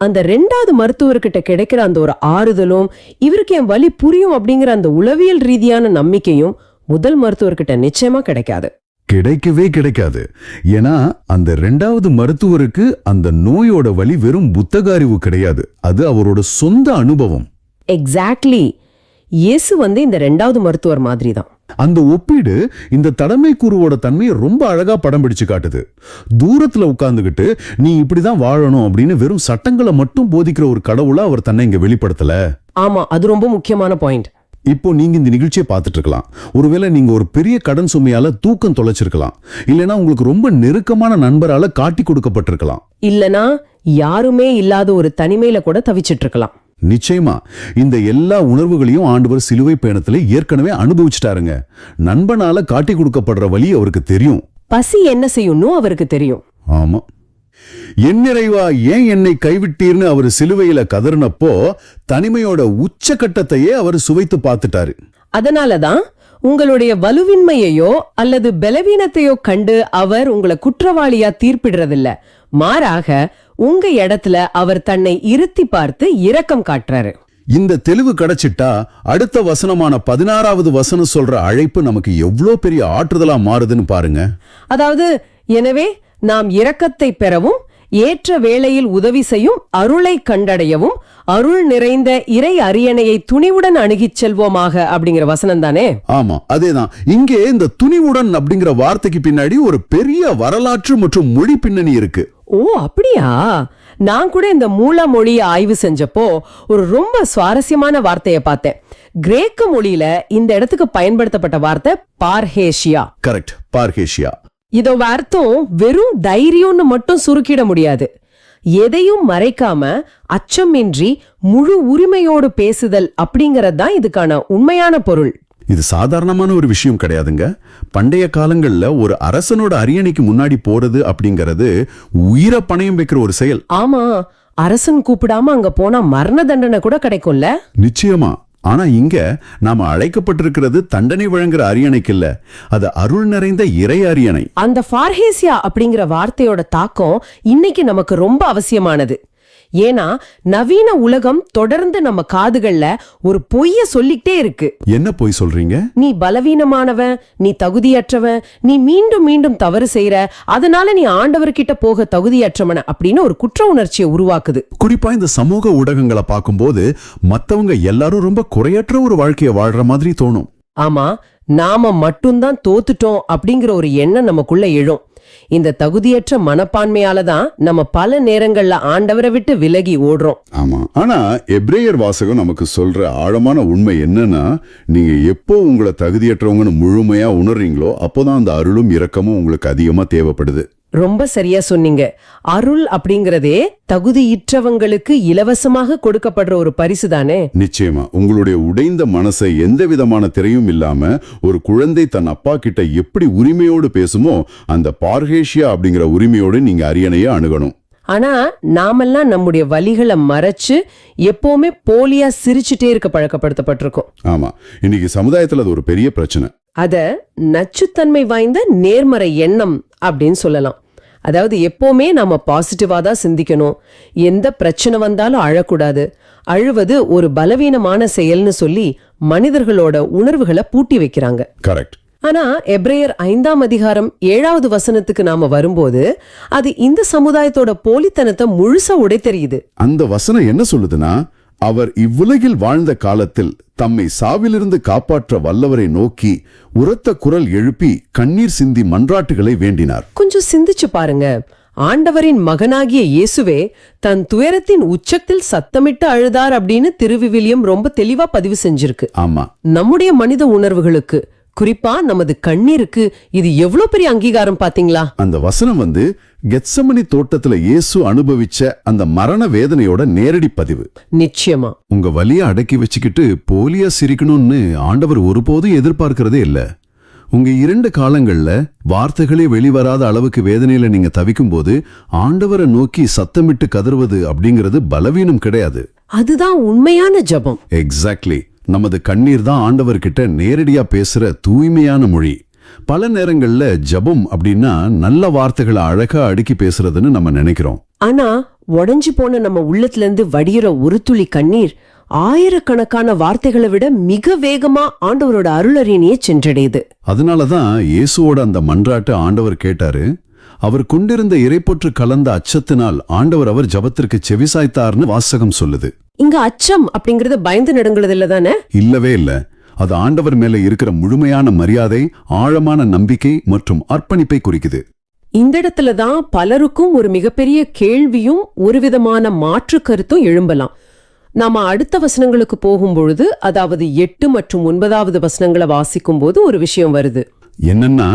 அந்த 2வது மருத்துவர்கிட்ட கிடைக்கிற அந்த ஒரு ஆறுதலும், இவருக்கு என் வலி புரியும் அப்படிங்கிற அந்த உளவியல் ரீதியான நம்பிக்கையும் முதல் மருத்துவர்கிட்ட நிச்சயமா கிடைக்காது. கிடைக்கவே கிடைக்காது. ஏன்னா அந்த 2வது மருத்துவருக்கு அந்த நோயோட வலி வெறும் புத்தக அறிவு கிடையாது, அது அவரோட சொந்த அனுபவம். எக்ஸாக்ட்லி. இயேசு இந்த 2வது மருத்துவர் மாதிரி தான். அந்த ஒப்பீடு இந்த தலைமை குருவோட தன்மையை ரொம்ப அழகா படம் பிடிச்சு காட்டுது. தூரத்துல உட்கார்ந்துகிட்டு நீ இப்படிதான் வாழணும் அப்படின்னு வெறும் சட்டங்களை மட்டும் போதிக்கிற ஒரு கடவுளா அவர் தன்னை இங்க வெளிப்படுத்தல. ஆமா, அது ரொம்ப முக்கியமான பாயிண்ட். இப்போ நீங்க இந்த நிகழ்ச்சியை பார்த்துட்டு இருக்கலாம். ஒருவேளை நீங்க ஒரு பெரிய கடன் சுமையால தூக்கம் தொலைச்சிருக்கலாம், இல்லனா உங்களுக்கு ரொம்ப நெருக்கமான நண்பரால காட்டி கொடுக்கப்பட்டிருக்கலாம், இல்லனா யாருமே இல்லாத ஒரு தனிமையில கூட தவிச்சிட்டு இருக்கலாம். நிச்சயமா இந்த எல்லா உணர்வுகளையும் ஆண்டவர் சிலுவை பயணத்துல ஏற்கனவே அனுபவிச்சுட்டாருங்க. நண்பனால காட்டி கொடுக்கப்படுற வழி அவருக்கு தெரியும். பசி என்ன செய்யும்னு அவருக்கு தெரியும். ஆமா. என் நிறைவா ஏன் என்னை கைவிட்டீர்னு அவர் சிலுவையில கதறினப்போ தனிமையோட உச்சகட்டத்தையே அவர் சுவைத்து பார்த்துட்டாரு. அதனாலதான் உங்களுடைய வலுவின்மையையோ அல்லது பலவீனத்தையோ கண்டு அவர் உங்களை குற்றவாளியா தீர்ப்பிடுறதில்ல. மாறாக உங்க இடத்துல அவர் தன்னை இருத்தி பார்த்து இரக்கம் காட்டுறாரு. இந்த தெளிவு கிடைச்சிட்டா அடுத்த வசனமான 16வது வசனம் சொல்ற அழைப்பு நமக்கு எவ்வளவு பெரிய ஆற்றுதலா மாறுதுன்னு பாருங்க. அதாவது, எனவே நாம் இரக்கத்தை பெறவும் ஏற்ற வேளையில் உதவி செய்யும் அருளை கண்டடையவும் அருள் நிறைந்த இறை அரியணையை துணிவுடன் அணுகிச் செல்வோமாக அப்படிங்கிற வசனம் தானே? ஆமா, அதேதான். இங்கே இந்த துணிவுடன் அப்படிங்கிற வார்த்தைக்கு பின்னாடி ஒரு பெரிய வரலாற்று மற்றும் மொழி பின்னணி இருக்கு. ஓ, அப்படியா? நான் கூட இந்த மூல மொழியை ஆய்வு செஞ்சப்போ ஒரு ரொம்ப சுவாரஸ்யமான வார்த்தையை பார்த்தேன். கிரேக்க மொழியில இந்த இடத்துக்கு பயன்படுத்தப்பட்ட வார்த்தை பார்ஹேஷியா. கரெக்ட், பார்ஹேஷியா. இதோட அர்த்தம் வெறும் தைரியம்னு மட்டும் சுருக்கிட முடியாது. எதையும் மறைக்காம அச்சமின்றி முழு உரிமையோடு பேசுதல் அப்படிங்கறது தான் இதுக்கான உண்மையான பொருள். இது சாதாரணமான ஒரு விஷயம் கிடையாதுங்க. பண்டைய காலங்கள்ல ஒரு அரசனோட அரியணைக்கு முன்னாடி போறது அப்படிங்கறது உயிரை பணயம் வைக்கிற ஒரு செயல். ஆமா, அரசன் கூப்பிடாம அங்க போனா மரண தண்டனை கூட கிடைக்கும்ல. நிச்சயமா. ஆனா இங்க நாம அழைக்கப்பட்டிருக்கிறது தண்டனை வழங்குற அரியணைக்கு இல்ல, அது அருள் நிறைந்த இறை அரியணை. அந்த பார்ஹேசியா அப்படிங்கிற வார்த்தையோட தாக்கம் இன்னைக்கு நமக்கு ரொம்ப அவசியமானது. ஏன்னா நவீன உலகம் தொடர்ந்து நம்ம காதுகள்ல ஒரு பொய்ய சொல்லிக்கிட்டே இருக்கு. என்ன பொய் சொல்றீங்க? நீ பலவீனமானவன், நீ தகுதியற்றவன், நீ மீண்டும் மீண்டும் தவறு செய்யற, அதனால நீ ஆண்டவர்கிட்ட போக தகுதியற்றவன அப்படின்னு ஒரு குற்ற உணர்ச்சியை உருவாக்குது. குறிப்பா இந்த சமூக ஊடகங்களை பார்க்கும்போது மத்தவங்க எல்லாரும் ரொம்ப குறையற்ற ஒரு வாழ்க்கையை வாழ்ற மாதிரி தோணும். ஆமா, நாம மட்டும்தான் தோத்துட்டோம் அப்படிங்கிற ஒரு எண்ணம் நமக்குள்ள எழும். இந்த தகுதியற்ற மனப்பான்மையால தான் நம்ம பல நேரங்கள்ல ஆண்டவரை விட்டு விலகி ஓடுறோம். ஆமா. ஆனா எபிரேயர் வாசகம் நமக்கு சொல்ற ஆழமான உண்மை என்னன்னா, நீங்க எப்போ உங்களை தகுதியற்றவங்கன்னு முழுமையா உணர்றீங்களோ அப்போதான் அந்த அருளும் இரக்கமும் உங்களுக்கு அதிகமா தேவைப்படுது. ரொம்ப சரியா சொன்னீங்க. அருள் அப்படிங்கறதே தகுதியற்றவங்களுக்கு இலவசமாக கொடுக்கப்படுற ஒரு பரிசு தானே? நிச்சயமா. உங்களுடைய உடைந்த மனசை எந்த விதமான திரையும் இல்லாம ஒரு குழந்தை தன் அப்பா கிட்ட எப்படி உரிமையோடு பேசுமோ அந்த பார்ஹேஷியா அப்படிங்கிற உரிமையோடு நீங்க அரியணையை அணுகணும். ஆனா நாமெல்லாம் நம்முடைய வலிகளை மறைச்சு எப்பவுமே போலியா சிரிச்சுட்டே இருக்க பழக்கப்படுத்தப்பட்டிருக்கோம். ஆமா, இன்னைக்கு சமுதாயத்துல அது ஒரு பெரிய பிரச்சனை. அத நச்சுத்தன்மை வாய்ந்த நேர்மறை எண்ணம் அப்படின்னு சொல்லலாம். அதாவது எப்பவுமே நாம பாசிட்டிவா தான் சிந்திக்கணும், எந்த பிரச்சனை வந்தாலும் அழக்கூடாது, அழுவது ஒரு பலவீனமான செயல்னு சொல்லி மனிதர்களோட உணர்வுகளை பூட்டி வைக்கிறாங்க. கரெக்ட். ஆனா எபிரேயர் 5ஆம் அதிகாரம் 7வது வசனத்துக்கு நாம வரும்போது அது இந்த சமுதாயத்தோட போலித்தனத்தை முழுசா உடைத்தெரியுது. அந்த வசனம் என்ன சொல்லுதுன்னா, அவர் இவ்வுலகில் வாழ்ந்த காலத்தில் தம்மை சாவிலிருந்து காப்பாற்ற வல்லவரை நோக்கி உரத்த குரல் எழுப்பி கண்ணீர் சிந்தி மன்றாட்டுகளை வேண்டினார். கொஞ்சம் சிந்திச்சு பாருங்க. ஆண்டவரின் மகனாகிய இயேசுவே தன் துயரத்தின் உச்சத்தில் சத்தமிட்டு அழுதார் அப்படின்னு திருவிவிலியம் ரொம்ப தெளிவா பதிவு செஞ்சிருக்கு. ஆமா, நம்முடைய மனித உணர்வுகளுக்கு, குறிப்பா நமது கண்ணீருக்கு இது எவ்வளவு பெரிய அங்கீகாரம் பாத்தீங்களா? அந்த வசனம் கெத்சமனி தோட்டத்துல இயேசு அனுபவிச்ச அந்த மரண வேதனையோட நேரடி பதிவு. நிச்சயமா. உங்க வலிய அடக்கி வச்சுக்கிட்டு போலியா சிரிக்கணும்னு ஆண்டவர் ஒருபோதும் எதிர்பார்க்கிறதே இல்ல. உங்க 2 காலங்கள்ல வார்த்தைகளே வெளிவராத அளவுக்கு வேதனையில நீங்க தவிக்கும் போது ஆண்டவரை நோக்கி சத்தமிட்டு கதறுவது அப்படிங்கிறது பலவீனம் கிடையாது. அதுதான் உண்மையான ஜெபம். எக்ஸாக்ட்லி. நமது கண்ணீர் தான் ஆண்டவர்கிட்ட நேரடியா பேசுற தூய்மையான மொழி. பல நேரங்கள்ல ஜெபம் அப்படின்னா நல்ல வார்த்தைகளை அழகா அடுக்கி பேசுறதுன்னு நம்ம நினைக்கிறோம். ஆனா உடைஞ்சு போன நம்ம உள்ளத்துல இருந்து வடிகிற ஒரு துளி கண்ணீர் ஆயிரக்கணக்கான வார்த்தைகளை விட மிக வேகமா ஆண்டவரோட அருளறியணையை சென்றடையுது. அதனாலதான் இயேசுவோட அந்த மன்றாட்டு ஆண்டவர் கேட்டாரு. அவர் கொண்டிருந்த இறைப்பொற்று கலந்த அச்சத்தினால் ஆண்டவர் அவர் ஜபத்திற்கு செவிசாய்த்தார்னு வாசகம் சொல்லுது. இங்க அச்சம் அப்படிங்கறது பயந்து நடுங்குறது இல்ல தானே? இல்லவே இல்ல. அது ஆண்டவர் மேல இருக்கிற முழுமையான மரியாதை, ஆழமான நம்பிக்கை மற்றும் அர்ப்பணிப்பை குறிக்குது. இந்த இடத்துலதான் பலருக்கும் ஒரு மிகப்பெரிய கேள்வியும் ஒரு விதமான மாற்று கருத்தும் எழும்பலாம். நாம அடுத்த வசனங்களுக்கு போகும்பொழுது, அதாவது 8 மற்றும் 9வது வசனங்களை வாசிக்கும் போது ஒரு விஷயம் வருது. என்னன்னா,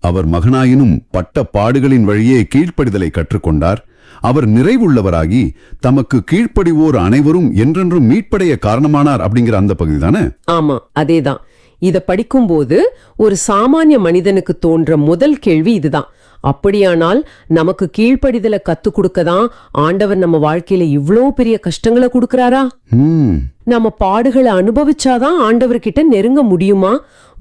அவர் மகனாயினும் பட்ட பாடுகளின் வழியே கீழ்ப்படிதலை கற்றுக்கொண்டார். அவர் நிறைவுள்ளவராகி தமக்கு கீழ்ப்படிவோர் அனைவரும் என்றென்றும் மீட்படைய காரணமானார் அப்படிங்கிற அந்த பகுதி தானே? ஆமா, அதேதான். இத படிக்கும்போது ஒரு சாமானிய மனிதனுக்கு தோன்ற முதல் கேள்வி இதுதான். அப்படியானால் நமக்கு கீழ்ப்படிதலை கத்து கொடுக்கதான் ஆண்டவர் நம்ம வாழ்க்கையில இவ்ளோ பெரிய கஷ்டங்களை கொடுக்கறாரா? நம்ம பாடுகளை அனுபவிச்சாதான் ஆண்டவர்கிட்ட நெருங்க முடியுமா?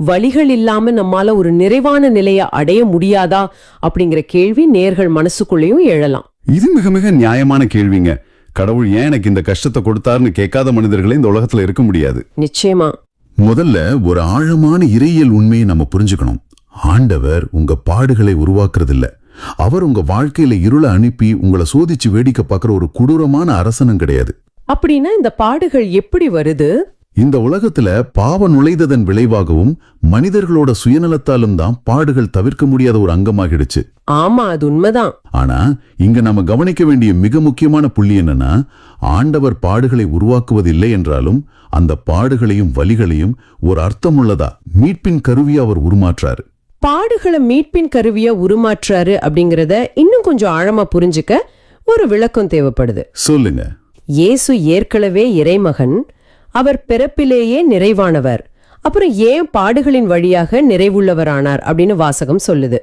வழிகள் இல்லாம நம்மால ஒரு நிறைவான நிலையை அடைய முடியாதா அப்படிங்கிற கேள்வி நேர்கள் மனசுக்குள்ளேயும் எழலாம். இது மிக மிக நியாயமான கேள்விங்க. கடவுள் ஏன் எனக்கு இந்த கஷ்டத்தை கொடுத்தாருன்னு கேட்காத மனிதர்களே இந்த உலகத்துல இருக்க முடியாது. நிச்சயமா. முதல்ல ஒரு ஆழமான இறையியல் உண்மையை நம்ம புரிஞ்சுக்கணும். ஆண்டவர் உங்க பாடுகளை உருவாக்குறதில்ல. அவர் உங்க வாழ்க்கையில இருளை அனுப்பி உங்களை சோதிச்சு வேடிக்கை பார்க்கிற ஒரு கொடூரமான அரசனும் கிடையாது. அப்படின்னா இந்த பாடுகள் எப்படி வருது? இந்த உலகத்துல பாவ நுழைததன் விளைவாகவும் மனிதர்களோட சுயநலத்தாலும் தான் பாடுகள் தவிர்க்க முடியாத ஒரு அங்கமாகிடுச்சு. ஆமா, அது உண்மைதான். ஆனா இங்க நம்ம கவனிக்க வேண்டிய மிக முக்கியமான புள்ளி என்னன்னா, ஆண்டவர் பாடுகளை உருவாக்குவதில்லை என்றாலும் அந்த பாடுகளையும் வலிகளையும் ஒரு அர்த்தமுள்ளதா மீட்பின் கருவியா அவர் உருமாற்றாரு. பாடுகளை மீட்பின் கருவியா உருமாற்றாரு அப்படிங்கறத இன்னும் கொஞ்சம் ஆழமா புரிஞ்சுக்க ஒரு விளக்கம் தேவைப்படுது. சொல்லுங்க. இயேசு ஏற்கனவே இறைமகன், அவர் பிறப்பிலேயே நிறைவானவர். அப்புறம் ஏன் பாடுகளின் வழியாக நிறைவுள்ளவரானார் அப்படின்னு வாசகம் சொல்லுது.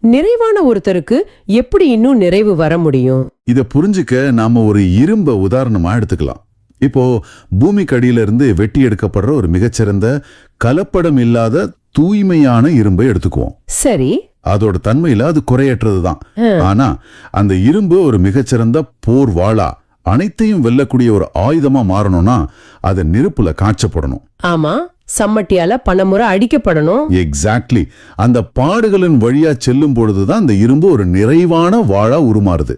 நிறைவான ஒருத்தருக்கு எப்படி இன்னும் நிறைவு வர முடியும்? இத புரிஞ்சுக்க நாம ஒரு இரும்ப உதாரணமா எடுத்துக்கலாம். இப்போ பூமிக்கு அடியில இருந்து வெட்டி எடுக்கப்படுற ஒரு மிகச்சிறந்த கலப்படம் இல்லாத தூய்மையான இரும்பை எடுத்துக்குவோம். சரி. அதோட தன்மையில அது குறையற்றதுதான். ஆனா அந்த இரும்பு ஒரு மிகச்சிறந்த போர் வாளா, அனைத்தையும் வெல்லக்கூடிய ஒரு ஆயுதமா மாறணும்னா அது நெருப்புல காய்ச்சப்படணும். ஆமா, சம்மட்டியால பலமுறை அடிக்கப்படணும். எக்ஸாக்ட்லி. அந்த பாடுகளின் வழியா செல்லும் பொழுதுதான் அந்த இரும்பு ஒரு நிறைவான வாழா உருமாறுது.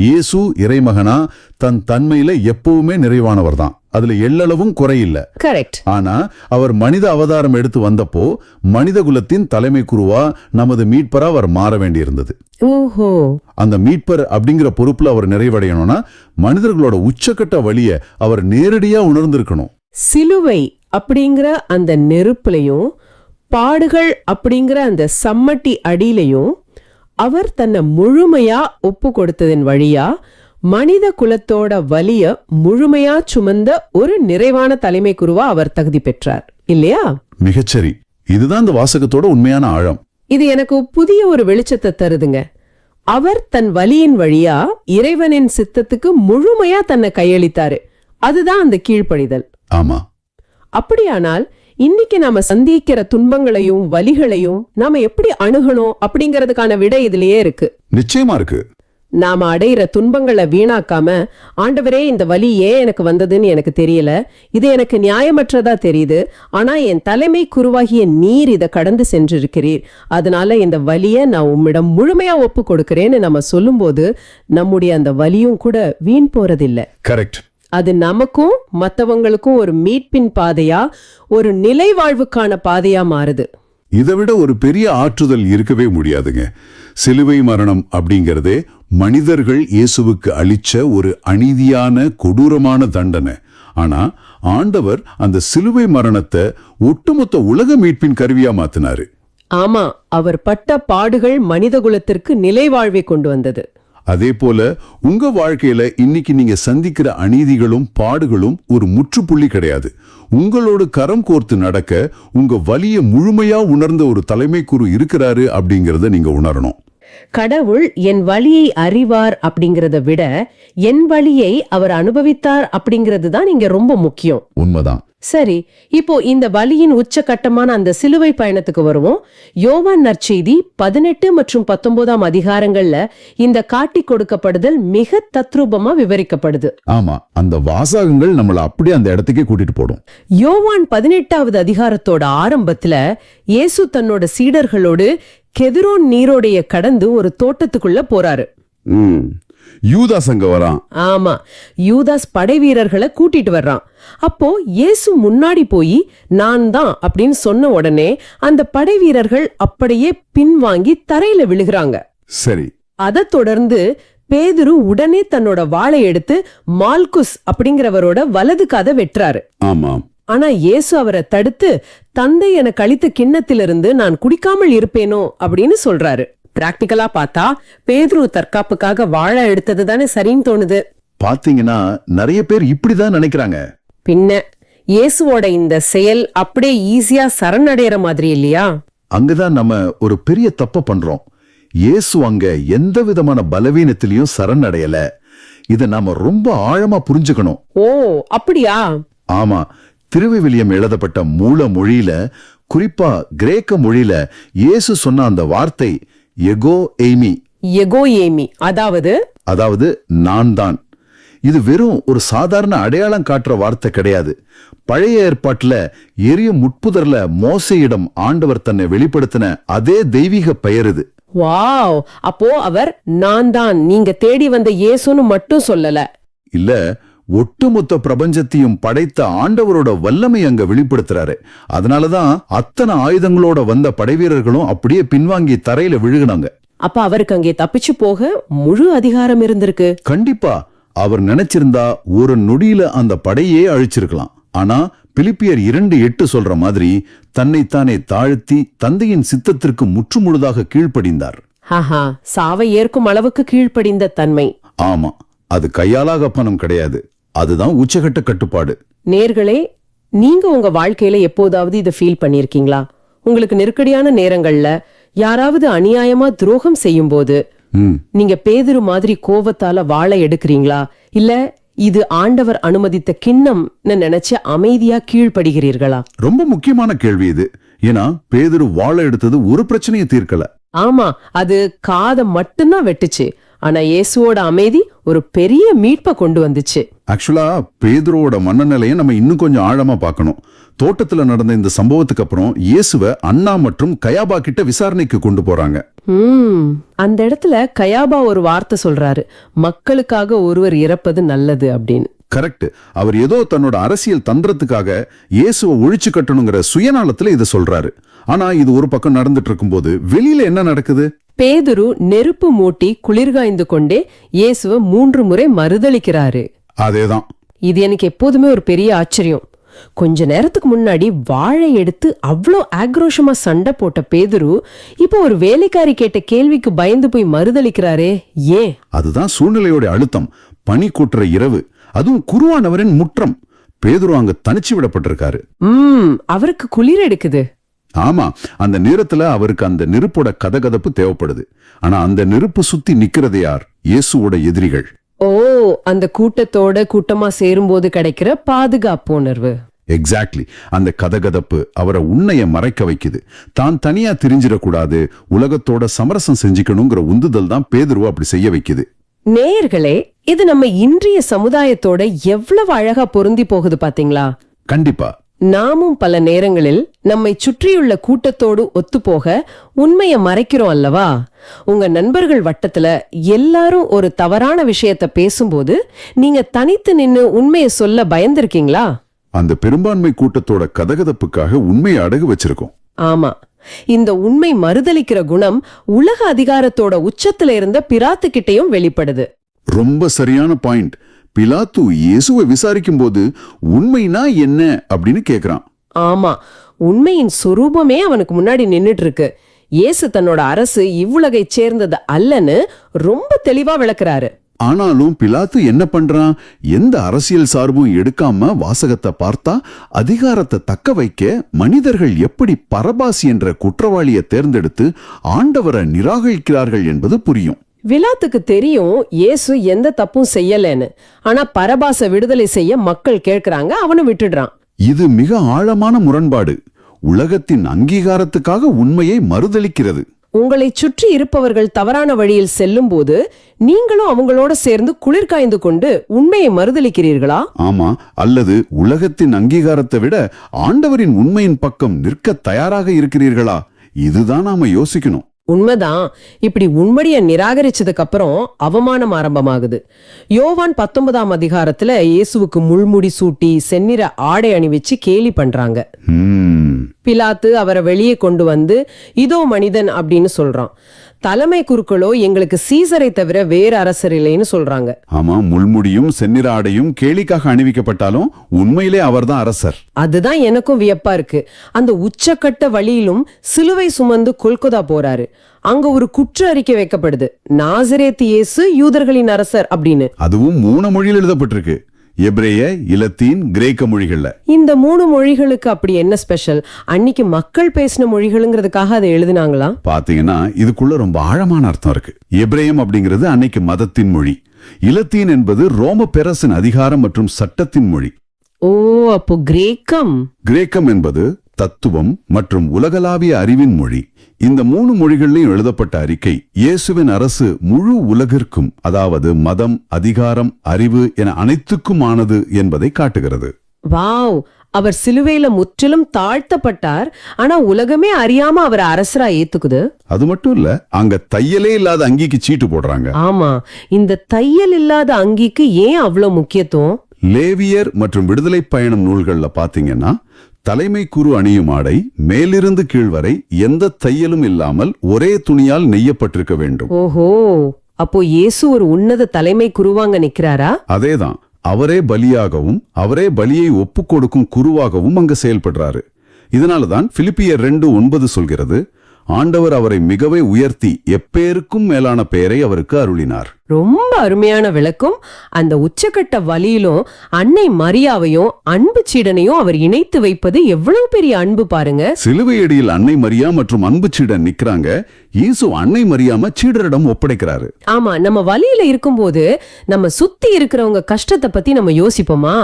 இயேசு இறைமகனா தன் தன்மையில எப்பவுமே நிறைவானவர் தான். அதுல எள்ளளவும் குறையில்லை. கரெக்ட். ஆனா அவர் மனித அவதாரம் எடுத்து வந்தப்போ மனித குலத்தின் தலைமை குருவா, நமது மீட்பரா அவர் மாற வேண்டியிருந்தது. ஓஹோ. அந்த மீட்பர் அப்படிங்கிற பொறுப்புல அவர் நிறைவடையணும்னா மனிதர்களோட உச்சக்கட்ட வழிய அவர் நேரடியா உணர்ந்திருக்கணும். சிலுவை அப்படிங்கிற அந்த நெருப்புலையும் பாடுகள் அப்படிங்கிற அந்த சம்மட்டி அடியிலையும் அவர் தன்னை முழுமையா ஒப்பு கொடுத்ததன் வழியா மனித குலத்தோட வலிய முழுமையா சுமந்த ஒரு நிறைவான தலைமை குருவா அவர் தகுதி பெற்றார், இல்லையா? மிகச்சரி. இதுதான் இந்த வாசகத்தோட உண்மையான ஆழம். இது எனக்கு புதிய ஒரு வெளிச்சத்தை தருதுங்க. அவர் தன் வலியின் வழியா இறைவனின் சித்தத்துக்கு முழுமையா தன்னை கையளித்தாரு. அதுதான் அந்த கீழ்ப்படிதல். ஆமா. அப்படியானால் இன்னைக்கு நாம சந்திக்கிற துன்பங்களையும் வலிகளையும் நாம எப்படி அணுகணும் அப்படிங்கறதுக்கான விடை இதுலயே இருக்கு. நிச்சயமா இருக்கு. நாம அடையிற துன்பங்களை வீணாக்காம, ஆண்டவரே இந்த வலி ஏன் எனக்கு வந்ததுன்னு எனக்கு தெரியல, இது எனக்கு நியாயமற்றதா தெரியுது, ஆனா என் தலைமை குருவாகிய நீர் இதை கடந்து சென்றிருக்கிறீர், அதனால இந்த வலிய நான் உம்மிடம் முழுமையா ஒப்பு கொடுக்கிறேன்னு நம்ம சொல்லும்போது நம்முடைய அந்த வலியும் கூட வீண் போறதில்லை. கரெக்ட். அது நமக்கும் மற்றவங்களுக்கும் ஒரு மீட்பின் பாதையா, ஒரு நிலை வாழ்வுக்கான பாதையா மாறுது. இதை விட ஒரு பெரிய ஆற்றுதல் இருக்கவே முடியாதுங்க. சிலுவை மரணம் அப்படிங்கிறதே மனிதர்கள் இயேசுவுக்கு அளிச்ச ஒரு அநீதியான கொடூரமான தண்டனை. ஆனா ஆண்டவர் அந்த சிலுவை மரணத்தை ஒட்டுமொத்த உலக மீட்பின் கருவியா மாத்தினாரு. ஆமா, அவர் பட்ட பாடுகள் மனித குலத்திற்கு நிலை வாழ்வை கொண்டு வந்தது. அதே போல உங்க வாழ்க்கையில இன்னைக்கு நீங்க சந்திக்கிற அநீதிகளும் பாடுகளும் ஒரு முற்றுப்புள்ளி கிடையாது. உங்களோடு கரம் கோர்த்து நடக்க உங்க வலிய முழுமையா உணர்ந்த ஒரு தலைமை குரு இருக்கிறாரு அப்படிங்கறத நீங்க உணரணும். கடவுள் என் வலியை அறிவார் அப்படிங்கறத விட என் வலியை அவர் அனுபவித்தார் அப்படிங்கிறது தான் இங்க ரொம்ப முக்கியம். உண்மைதான். சரி, இப்போ இந்த வலியின் உச்சகட்டமான அந்த சிலுவை பயணத்துக்கு வருவோம். யோவான் நற்செய்தி 18 மற்றும் 19 அதிகாரங்கள்ல இந்த காட்டி கொடுக்கப்படுதல் மிக தத்ரூபமா விவரிக்கப்படுது. ஆமா, அந்த வாசகங்கள் நம்மள அப்படியே அந்த இடத்துக்கே கூட்டிட்டு போடும். யோவான் 18வது அதிகாரத்தோட ஆரம்பத்துல இயேசு தன்னோட சீடர்களோடு கெதிரோன் நீரோடைய கடந்து ஒரு தோட்டத்துக்குள்ள போறாரு. யூதாஸ் அங்க வரான். ஆமா, யூதாஸ் படை வீரர்களை கூட்டிட்டு வர்றான். அப்போ இயேசு முன்னாடி போய் நான் தான் அப்படின்னு சொன்ன உடனே அந்த படை வீரர்கள் அப்படியே பின்வாங்கி தரையில விழுகிறாங்க. சரி. அதை தொடர்ந்து பேதுரு உடனே தன்னோட வாளை எடுத்து மால்குஸ் அப்படிங்கிறவரோட வலது காதை வெட்டுறாரு. ஆமாம். ஆனா இயேசு அவரை தடுத்து, தந்தை எனக்கு அளித்த கிண்ணத்திலிருந்து நான் குடிக்காமல் இருப்பேனோ அப்படின்னு சொல்றாரு. பிராக்டிக்கலா பார்த்தா பேதுரு தற்காப்புக்காக வாழ எடுத்தது தானே சரின்னு தோணுது. பாத்தீங்கன்னா நிறைய பேர் இப்படிதான் நினைக்கிறாங்க. பின்ன இயேசுவோட இந்த செயல் அப்படியே ஈஸியா சரணடைற மாதிரி இல்லையா? அங்கதான் நம்ம ஒரு பெரிய தப்ப பண்றோம். இயேசு அங்க எந்த விதமான பலவீனத்திலையும் சரணடையல. இத நாம ரொம்ப ஆழமா புரிஞ்சுக்கணும். ஓ அப்படியா? ஆமா, திருவிவிலியம் எழுதப்பட்ட மூல மொழியில, குறிப்பா கிரேக்க மொழியில இயேசு சொன்ன அந்த வார்த்தை எகோ எய்மி, எகோ ஏமி, அதாவது நான் தான். இது வெறும் ஒரு சாதாரண அடையாளம் காட்டுற வார்த்தை கிடையாது. பழைய ஏற்பாட்டுல எரிய முட்புதர்ல மோசையிடம் ஆண்டவர் தன்னை வெளிப்படுத்தின அதே தெய்வீக பெயர் இது. வாவ்! அப்போ அவர் நான் தான், நீங்க தேடி வந்த இயேசுன்னு மட்டும் சொல்லல. இல்ல, ஒட்டுமொத்த பிரபஞ்சத்தையும் படைத்த ஆண்டவரோட வல்லமை அங்க வெளிப்படுத்துறாரு. அதனாலதான் அத்தனை ஆயுதங்களோட வந்த படைவீரர்களும் அப்படியே பின்வாங்கி தரையில விழுகினாங்க. அப்ப அவருக்கு அங்கே தப்பிச்சு போக முழு அதிகாரம் இருந்திருக்கு. கண்டிப்பா. அவர் நினைச்சிருந்தா ஒரு நொடியில அந்த படையே அழிச்சிருக்கலாம். ஆனா பிலிப்பியர் 2:8 சொல்ற மாதிரி தன்னைத்தானே தாழ்த்தி தந்தையின் சித்தத்திற்கு முற்றுமுழுதாக கீழ்ப்படிந்தார். ஹஹா, சாவை ஏற்கும் அளவுக்கு கீழ்ப்படிந்த தன்மை. ஆமா, அது கையாலாக பணம் கிடையாது. அதுதான் உச்சகட்ட கட்டுப்பாடு. நேர்களே, நீங்க உங்க வாழ்க்கையில எப்போதாவது இதை ஃபீல் பண்ணிருக்கீங்களா? உங்களுக்கு நெருக்கடியான நேரங்கள்ல யாராவது அநியாயமா துரோகம் செய்யும் போது நீங்க பேதுரு மாதிரி கோவத்தால வாளை எடுக்கிறீங்களா? இல்ல இது ஆண்டவர் அனுமதித்த கிண்ணம்னு நினைச்சு அமைதியா கீழ்ப்படுகிறீர்களா? ரொம்ப முக்கியமான கேள்வி இது. ஏன்னா பேதுரு வாளை எடுத்தது ஒரு பிரச்சனையை தீர்க்கல. ஆமா, அது காதை மட்டும்தான் வெட்டுச்சு. ஆனா இயேசுவோட அமைதி ஒரு பெரிய மீட்பை கொண்டு வந்துச்சு. ஆக்சுவலா பேதுருவோட மனநிலையை நம்ம இன்னும் கொஞ்சம் ஆழமா பார்க்கணும். தோட்டத்துல நடந்த இந்த சம்பவத்துக்கு அப்புறம் இயேசுவை அண்ணா மற்றும் கயாபா கிட்ட விசாரணைக்கு கொண்டு போறாங்க. அந்த இடத்துல கயாபா ஒரு வார்த்தை சொல்றாரு, மக்களுக்காக ஒருவர் இறப்பது நல்லது அப்படின்னு. கரெக்ட். அவர் ஏதோ தன்னோட அரசியல் தந்திரத்துக்காக இயேசுவை ஒழிச்சு கட்டணுங்கிற சுயநலத்துல இதை சொல்றாரு. ஆனா இது ஒரு பக்கம் நடந்துட்டு இருக்கும்போது வெளியில என்ன நடக்குது? பேதுரு நெருப்பு மூட்டி குளிர்காய்ந்து கொண்டே இயேசுவை 3 முறை மறுதளிக்கிறாரு. அதேதான். இது எனக்கு எப்போதுமே ஒரு பெரிய ஆச்சரியம். கொஞ்ச நேரத்துக்கு முன்னாடி வாழை எடுத்து அவ்வளோ ஆக்ரோஷமா சண்டை போட்ட பேதுரு இப்போ ஒரு வேலைக்காரி கேட்ட கேள்விக்கு பயந்து போய் மறுதளிக்கிறாரே, ஏன்? அதுதான் சூழ்நிலையோட அழுத்தம். பனி கூட்டுற இரவு, அதுவும் குருவானவரின் முற்றம். பேதுரு அங்க தனிச்சு விடப்பட்டிருக்காரு. அவருக்கு குளிர் எடுக்குது. ஆமா, அந்த நேரத்துல அவருக்கு அந்த நெருப்போட கதகதப்பு தேவைப்படுது. ஆனா அந்த நெருப்பு சுத்தி நிக்கிறது யார்? இயேசுவோட எதிரிகள். ஓ, அந்த கூட்டத்தோட கூட்டமா சேரும்போது கிடைக்கிற பாதுகாப்பு உணர்வு. எக்ஸாக்ட்லி. அந்த கதகதப்பு அவரை உன்னைய மறைக்க வைக்குது. தான் தனியா தெரிஞ்சிடக்கூடாது, உலகத்தோட சமரசம் செஞ்சுக்கணுங்கிற உந்துதல் தான் பேதுருவ அப்படி செய்ய வைக்குது. நேயர்களே, இது நம்ம இன்றைய சமுதாயத்தோட எவ்வளவு அழகா பொருந்தி போகுது பாத்தீங்களா? கண்டிப்பா. நாமும் பல நேரங்களில் நம்மை சுற்றியுள்ள கூட்டத்தோடு ஒத்துப்போக உண்மையை மறைக்கிறோம் அல்லவா? உங்க நண்பர்கள் வட்டத்துல எல்லாரும் ஒரு தவறான விஷயத்த பேசும்போது நீங்க தனித்து நின்னு உண்மையை சொல்ல பயந்திருக்கீங்களா? அந்த பெரும்பான்மை கூட்டத்தோட கதகதப்புக்காக உண்மையை அடகு வச்சிருக்கோம். ஆமா, இந்த உண்மை மறுதலிக்கிற குணம் உலக அதிகாரத்தோட உச்சத்துல இருந்த பிலாத்து கிட்டையும் வெளிப்படுது. ரொம்ப சரியான பாயிண்ட். பிலாத்து இயேசுவை விசாரிக்கும் போது உண்மைனா என்ன அப்படின்னு கேக்குறான். ஆமா, உண்மையின் சொரூபமே அவனுக்கு முன்னாடி நின்னுட்டு இருக்கு. இயேசு தன்னோட அரசு இவ்வுலகை சேர்ந்தது அல்லன்னு ரொம்ப தெளிவா விளக்குறாரு. ஆனாலும் பிலாத்து என்ன பண்றான்? எந்த அரசியல் சார்பும் எடுக்காம வாசகத்தை பார்த்தா அதிகாரத்தை தக்க வைக்க மனிதர்கள் எப்படி பரபாசி என்ற குற்றவாளியை தேர்ந்தெடுத்து ஆண்டவரை நிராகரிக்கிறார்கள் என்பது புரியும். பிலாத்துக்கு தெரியும் இயேசு எந்த தப்பும் செய்யலன்னு. ஆனா பரபாச விடுதலை செய்ய மக்கள் கேட்கிறாங்க, அவனு விட்டுடுறான். இது மிக ஆழமான முரண்பாடு. உலகத்தின் அங்கீகாரத்துக்காக உண்மையை மறுதலிக்கிறது. உங்களை சுற்றி இருப்பவர்கள் தவறான வழியில் செல்லும் போது நீங்களும் அவங்களோட சேர்ந்து குளிர்காய்ந்து கொண்டு உண்மையை மறுதலிக்கிறீர்களா? ஆமா, அல்லது உலகத்தின் அங்கீகாரத்தை விட ஆண்டவரின் உண்மையின் பக்கம் நிற்க தயாராக இருக்கிறீர்களா? இதுதான் நாம யோசிக்கணும். உண்மைதான். இப்படி உண்மைய நிராகரிச்சதுக்கு அப்புறம் அவமானம் ஆரம்பமாகுது. யோவான் 19ஆம் அதிகாரத்துல இயேசுவுக்கு முள்முடி சூட்டி செந்நிற ஆடை அணிவிச்சு கேலி பண்றாங்க. பிலாத்து அவரை வெளியே கொண்டு வந்து இதோ மனிதன் அப்படின்னு சொல்றான். தலைமை குருக்களோ எங்களுக்கு சீசரை தவிர வேறு அரசர் இல்லைன்னு சொல்றாங்க. ஆமா, முள்முடியும் செந்நிற ஆடையும் கேலிக்காக அணிவிக்கப்பட்டாலும் உண்மையிலே அவர்தான் அரசர். அதுதான் எனக்கும் வியப்பா இருக்கு. அந்த உச்சக்கட்ட வழியிலும் சிலுவை சுமந்து கொல்கொதா போறாரு. அங்க ஒரு குற்ற அறிக்கை வைக்கப்படுது, நாசரேத்து இயேசு யூதர்களின் அரசர் அப்படின்னு. அதுவும் 3 மொழியில் எழுதப்பட்டிருக்கு. எபிரேய, இலத்தீன், கிரேக்க மொழிகள்ல. இந்த 3 மொழிகளுக்கு அப்படி என்ன ஸ்பெஷல்? அன்னைக்கு மக்கள் பேசின மொழிகளுங்கிறதுக்காக அதை எழுதினாங்களா? பாத்தீங்கன்னா இதுக்குள்ள ரொம்ப ஆழமான அர்த்தம் இருக்கு. எபிரேயம் அப்படிங்கிறது அன்னைக்கு மதத்தின் மொழி. இலத்தீன் என்பது ரோம பேரரசின் அதிகாரம் மற்றும் சட்டத்தின் மொழி. ஓ, அப்போ கிரேக்கம் என்பது தத்துவம் மற்றும் உலகளாவிய அறிவின் மொழி. இந்த 3 மொழிகளிலும் எழுதப்பட்ட அறிக்கை இயேசுவின் அரசு முழு உலகிற்கும், அதாவது மதம், அதிகாரம், அறிவு என அனைத்துக்குமானது என்பதை காட்டுகிறது. வாவ், அவர் சிலுவையில முற்றிலும் தாழ்த்தப்பட்டார். ஆனா உலகமே அறியாம அவர் அரசரா ஏத்துக்குது. அது மட்டும் இல்ல, அங்க தையலே இல்லாத அங்கிக்கு சீட்டு போடுறாங்க. ஆமா, இந்த தையல் இல்லாத அங்கிக்கு ஏன் அவ்வளவு முக்கியத்துவம்? லேவியர் மற்றும் விடுதலை பயணம் நூல்கள்ல பாத்தீங்கன்னா, தலைமை குரு அணியும் ஆடை மேலிருந்து கீழ் வரை எந்த தையலும் இல்லாமல் ஒரே துணியால் நெய்யப்பட்டிருக்க வேண்டும். ஓஹோ, அப்போ இயேசு ஒரு உன்னத தலைமை குருவாங்க நிக்கிறாரா? அதேதான், அவரே பலியாகவும் அவரே பலியை ஒப்புக் கொடுக்கும் குருவாகவும் அங்க செயல்படுறாரு. இதனாலதான் பிலிப்பியர் 2:9 சொல்கிறது, ஆண்டவர் அவரை மிகவே உயர்த்தி எப்பேருக்கும் மேலான பெயரை அவருக்கு அருளினார். ரொம்ப அருமையான விளக்கம். அந்த உச்சக்கட்ட வலியிலும் அன்னை மரியாவையும் அன்பு சீடனையும் அவர் இணைத்து வைப்பது எவ்வளவு பெரிய அன்பு பாருங்க. சிலுவையடியில் அன்னை மரியா மற்றும் அன்பு சீடன் நிக்கிறாங்க. இயேசு அன்னை மரியாம சீடரிடம் ஒப்படைக்கிறாரு. ஆமா, நம்ம வலியில இருக்கும்போது நம்ம சுத்தி இருக்கிறவங்க கஷ்டத்தை பத்தி நம்ம யோசிப்போமா?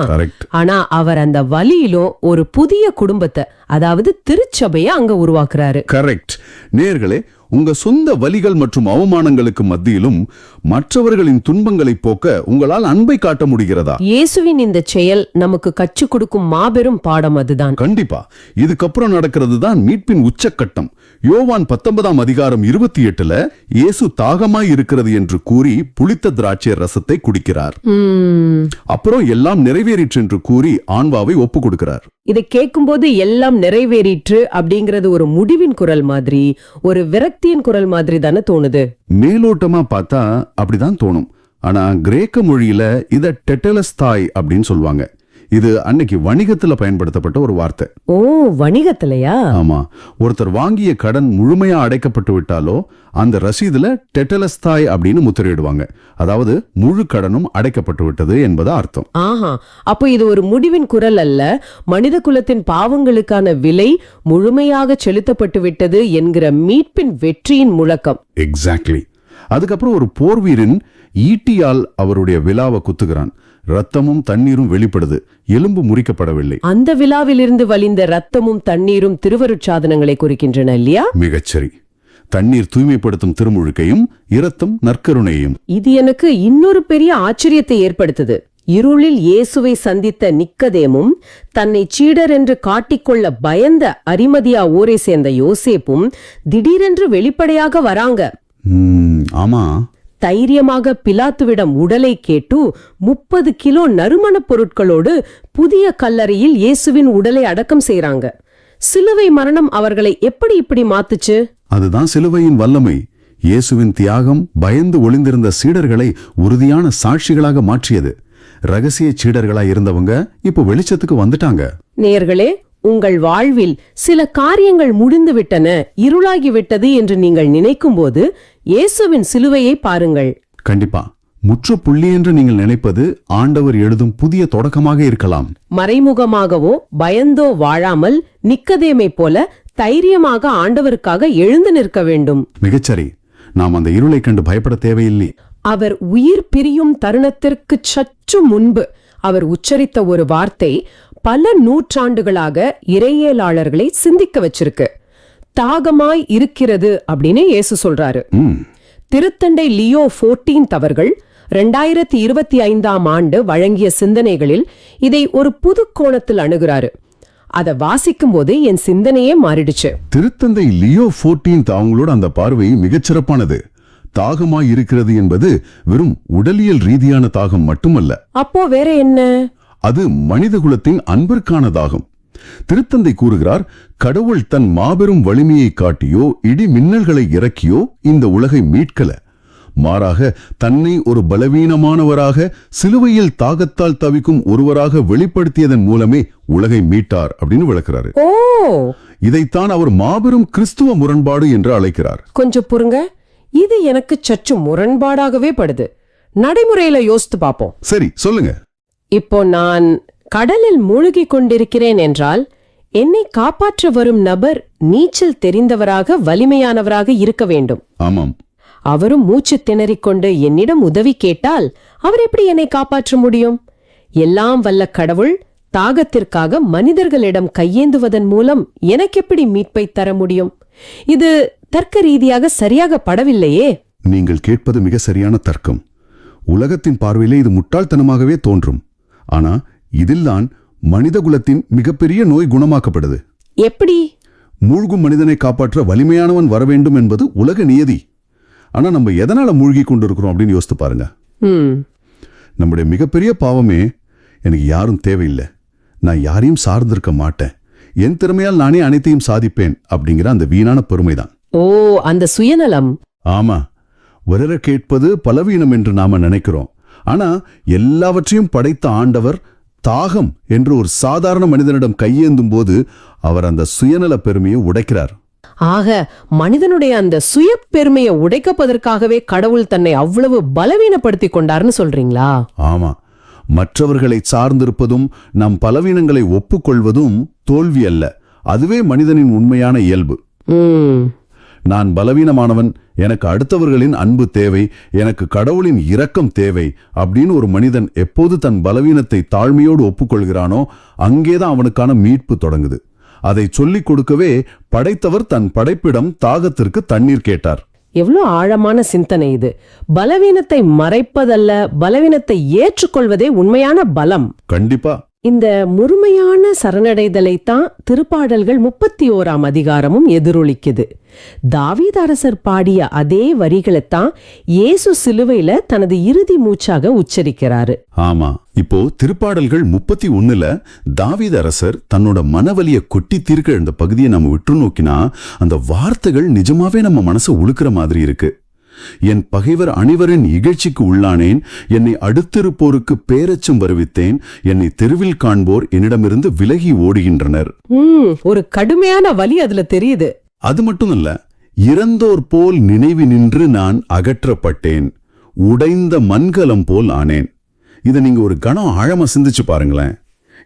ஆனா அவர் அந்த வலியிலும் ஒரு புதிய குடும்பத்தை, அதாவது திருச்சபையை அங்க உருவாக்குறாரு. கரெக்ட். நேயர்களே, உங்க சொந்த வலிகள் மற்றும் அவமானங்களுக்கு மத்தியிலும் மற்றவர்களின் துன்பங்களை போக்க உங்களால் அன்பை காட்ட முடிகிறதா? இயேசுவின் இந்த செயல் நமக்கு கற்றுக் கொடுக்கும் மாபெரும் பாடம் அதுதான். கண்டிப்பா. இதுக்கப்புறம் நடக்கிறது தான் மீட்பின் உச்சக்கட்டம். யோவான் 19:28 இயேசு தாகமாய் இருக்கிறது என்று கூறி புளித்த திராட்சை ரசத்தை குடிக்கிறார். அப்புறம் எல்லாம் நிறைவேறிற்று என்று கூறி ஆன்வாவை ஒப்பு கொடுக்கிறார். இதை கேட்கும்போது எல்லாம் நிறைவேறிற்று அப்படிங்கறது ஒரு முடிவின் குரல் மாதிரி, ஒரு விரக்தியின் குரல் மாதிரி தானே தோணுது. மேலோட்டமா பார்த்தா அப்படிதான் தோணும். ஆனா கிரேக்க மொழியில இத டெட்டலஸ்தாய் அப்படின்னு சொல்லுவாங்க. இது அன்னைக்கு வணிகத்துல பயன்படுத்தப்பட்ட ஒரு வார்த்தை. ஓ, வணிகத்திலயா? ஆமா. ஒருத்தர் வாங்கிய கடன் முழுமையா அடைக்கப்பட்டு விட்டாலோ அந்த ரசீதுல டெட்டலஸ்தாய் அப்படின்னு முத்திரையிடுவாங்க. அதாவது முழு கடனும் அடைக்கப்பட்டு விட்டது என்பது அர்த்தம். ஆஹா, அப்போ இது ஒரு முடிவின் குரல் அல்ல, மனித குலத்தின் பாவங்களுக்கான விலை முழுமையாக செலுத்தப்பட்டு விட்டது என்கிற மீட்பின் வெற்றியின் முழக்கம். எக்ஸாக்ட்லி. அதுக்கப்புறம் ஒரு போர்வீரன் ஈட்டியால் அவருடைய விலாவை குத்துகிறான். ரத்தமும் தண்ணீரும் வெளிப்படுது, எலும்பு முறிக்கப்படவில்லை. அந்த விழாவிலிருந்து வழிந்த ரத்தமும் தண்ணீரும் திருவருட்சாதனங்களை குறிக்கின்றன இல்லையா? மிகச்சரி. தண்ணீர் தூய்மைப்படுத்தும் திருமுழுக்கையும் இரத்தம் நற்கருணையும். இது எனக்கு இன்னொரு பெரிய ஆச்சரியத்தை ஏற்படுத்துது. இருளில் இயேசுவை சந்தித்த நிக்கதேமும் தன்னை சீடர் என்று காட்டிக்கொள்ள பயந்த அரிமதியா ஊரை சேர்ந்த யோசேப்பும் திடீரென்று வெளிப்படையாக வராங்க. ஆமா. தைரியமாக பிலாத்துவிடம் உடலை கேட்டு 30 கிலோ நறுமணப் பொருட்களோடு புதிய கல்லறையில் இயேசுவின் உடலை அடக்கம் செய்றாங்க. சிலுவை மரணம் அவர்களை எப்படி இப்படி மாத்துச்சு? அதுதான் சிலுவையின் வல்லமை. இயேசுவின் தியாகம் பயந்து ஒளிந்திருந்த சீடர்களை உறுதியான சாட்சிகளாக மாற்றியது. ரகசிய சீடர்களாய் இருந்தவங்க இப்போ வெளிச்சத்துக்கு வந்துட்டாங்க. நேயர்களே, உங்கள் வாழ்வில் சில காரியங்கள் முடிந்துவிட்டன, இருளாகிவிட்டது என்று நீங்கள் நினைக்கும் போது இயேசுவின் சிலுவையை பாருங்கள். கண்டிப்பா. முற்றுப்புள்ளி என்று நீங்கள் நினைப்பது ஆண்டவர் எழுதும் புதிய தொடக்கமாக இருக்கலாம். மறைமுகமாகவோ பயந்தோ வாழாமல் நிக்கதேமை போல தைரியமாக ஆண்டவருக்காக எழுந்து நிற்க வேண்டும். மிகச்சரி. நாம் அந்த இருளை கண்டு பயப்பட தேவையில்லை. அவர் உயிர் பிரியும் தருணத்திற்கு சற்று முன்பு அவர் உச்சரித்த ஒரு வார்த்தை பல நூற்றாண்டுகளாக இறையியலாளர்களை சிந்திக்க வச்சிருக்கு. தாகமாய் இருக்கிறது அப்படின்னு இயேசு சொல்றாரு. திருத்தந்தை லியோ 14 அவர்கள் 2025 வழங்கிய சிந்தனைகளில் இதை ஒரு புது கோணத்தில் அணுகுறாரு. அதை வாசிக்கும் போது என் சிந்தனையே மாறிடுச்சு. திருத்தந்தை லியோ 14 அவங்களோட அந்த பார்வை மிகச்சிறப்பானது. தாகமாய் இருக்கிறது என்பது வெறும் உடலியல் ரீதியான தாகம் மட்டுமல்ல. அப்போ வேற என்ன? அது மனித குலத்தின் அன்பிற்கான தாகம். திருத்தந்தை கூறுகிறார், கடவுள் தன் மாபெரும் வலிமையை காட்டியோ இடி மின்னல்களை இறக்கியோ இந்த உலகை மீட்கல. மாறாக தன்னை ஒரு பலவீனமானவராக சிலுவையில் தாகத்தால் தவிக்கும் ஒருவராக வெளிப்படுத்தியதன் மூலமே உலகை மீட்டார் அப்படின்னு விளக்குறாரு. இதைத்தான் அவர் மாபெரும் கிறிஸ்துவ முரண்பாடு என்று அழைக்கிறார். கொஞ்சம் புரிங்க, இது எனக்கு சற்று முரண்பாடாகவே படுது. நடைமுறையில யோசித்து பாப்போம். சரி, சொல்லுங்க. இப்போ நான் கடலில் மூழ்கிக் கொண்டிருக்கிறேன் என்றால் என்னை காப்பாற்ற வரும் நபர் நீச்சல் தெரிந்தவராக வலிமையானவராக இருக்க வேண்டும். ஆமாம். அவரும் மூச்சு திணறிக்கொண்டு என்னிடம் உதவி கேட்டால் அவர் எப்படி என்னை காப்பாற்ற முடியும்? எல்லாம் வல்ல கடவுள் தாகத்திற்காக மனிதர்களிடம் கையேந்துவதன் மூலம் எனக்கு எப்படி மீட்பை தர முடியும்? இது தர்க்க ரீதியாக சரியாக படவில்லையே. நீங்கள் கேட்பது மிக சரியான தர்க்கம். உலகத்தின் பார்வையிலே இது முட்டாள்தனமாகவே தோன்றும். ஆனா இதில்தான் மனிதகுலத்தின் மிகப்பெரிய நோய் குணமாக்கப்படுது. எப்படி? மூழ்கும் மனிதனை காப்பாற்ற வலிமையானவன் வர வேண்டும் என்பது உலக நியதி. ஆனா நம்ம எதனால மூழ்கி கொண்டிருக்கிறோம் அப்படின்னு யோசித்து பாருங்க. நம்முடைய மிகப்பெரிய பாவமே எனக்கு யாரும் தேவையில்லை, நான் யாரையும் சார்ந்திருக்க மாட்டேன், என் திறமையால் நானே அனைத்தையும் சாதிப்பேன் அப்படிங்கிற அந்த வீணான பெருமைதான். ஓ, அந்த சுயநலம். ஆமா, வளர கேட்பது பலவீனம் என்று நாம நினைக்கிறோம். ஆனா எல்லாவற்றையும் படைத்த ஆண்டவர் தாகம் என்று ஒரு சாதாரண மனிதனிடம் கையேந்தும் போது அவர் அந்த சுயநல பெருமையை உடைக்கிறார். ஆக மனிதனுடைய அந்த சுய பெருமையை உடைக்கப்பதற்காகவே கடவுள் தன்னை அவ்வளவு பலவீனப்படுத்தி கொண்டார்னு சொல்றீங்களா? ஆமா, மற்றவர்களை சார்ந்திருப்பதும் நம் பலவீனங்களை ஒப்புக்கொள்வதும் தோல்வி அல்ல, அதுவே மனிதனின் உண்மையான இயல்பு. நான் பலவீனமானவன், எனக்கு அடுத்தவர்களின் அன்பு தேவை, எனக்கு கடவுளின் இரக்கம் தேவை அப்படின்னு ஒரு மனிதன் எப்போது தன் பலவீனத்தை தாழ்மையோடு ஒப்புக்கொள்கிறானோ அங்கேதான் அவனுக்கான மீட்பு தொடங்குது. அதை சொல்லிக் கொடுக்கவே படைத்தவர் தன் படைப்பிடம் தாகத்திற்கு தண்ணீர் கேட்டார். எவ்வளவு ஆழமான சிந்தனை இது. பலவீனத்தை மறைப்பதல்ல, பலவீனத்தை ஏற்றுக்கொள்வதே உண்மையான பலம். கண்டிப்பா. இந்த முழுமையான சரணடைதலைத்தான் திருப்பாடல்கள் 31ஆம் அதிகாரமும் எதிரொலிக்குது. தாவீது அரசர் பாடிய அதே வரிகளைத்தான் இயேசு சிலுவையில தனது இறுதி மூச்சாக உச்சரிக்கிறாரு. ஆமா, இப்போ திருப்பாடல்கள் 31ல தாவீது அரசர் தன்னோட மனவலிய கொட்டி தீர்க்க இந்த பகுதியை நம்ம விட்டு நோக்கினா அந்த வார்த்தைகள் நிஜமாவே நம்ம மனசை உழுக்கிற மாதிரி இருக்கு. என் பகைவர் அனைவரின் இகழ்ச்சிக்கு உள்ளானேன், என்னை அடுத்திருப்போருக்கு பேரச்சம் வருவித்தேன், என்னை தெருவில் காண்போர் என்னிடமிருந்து விலகி ஓடுகின்றனர். ஒரு கடுமையான வலி அதுல தெரியுது. அது மட்டுமல்ல, இறந்தோர் போல் நினைவு நின்று நான் அகற்றப்பட்டேன், உடைந்த மண்கலம் போல் ஆனேன். இதை நீங்க ஒரு கணம் ஆழமா சிந்திச்சு பாருங்களேன்.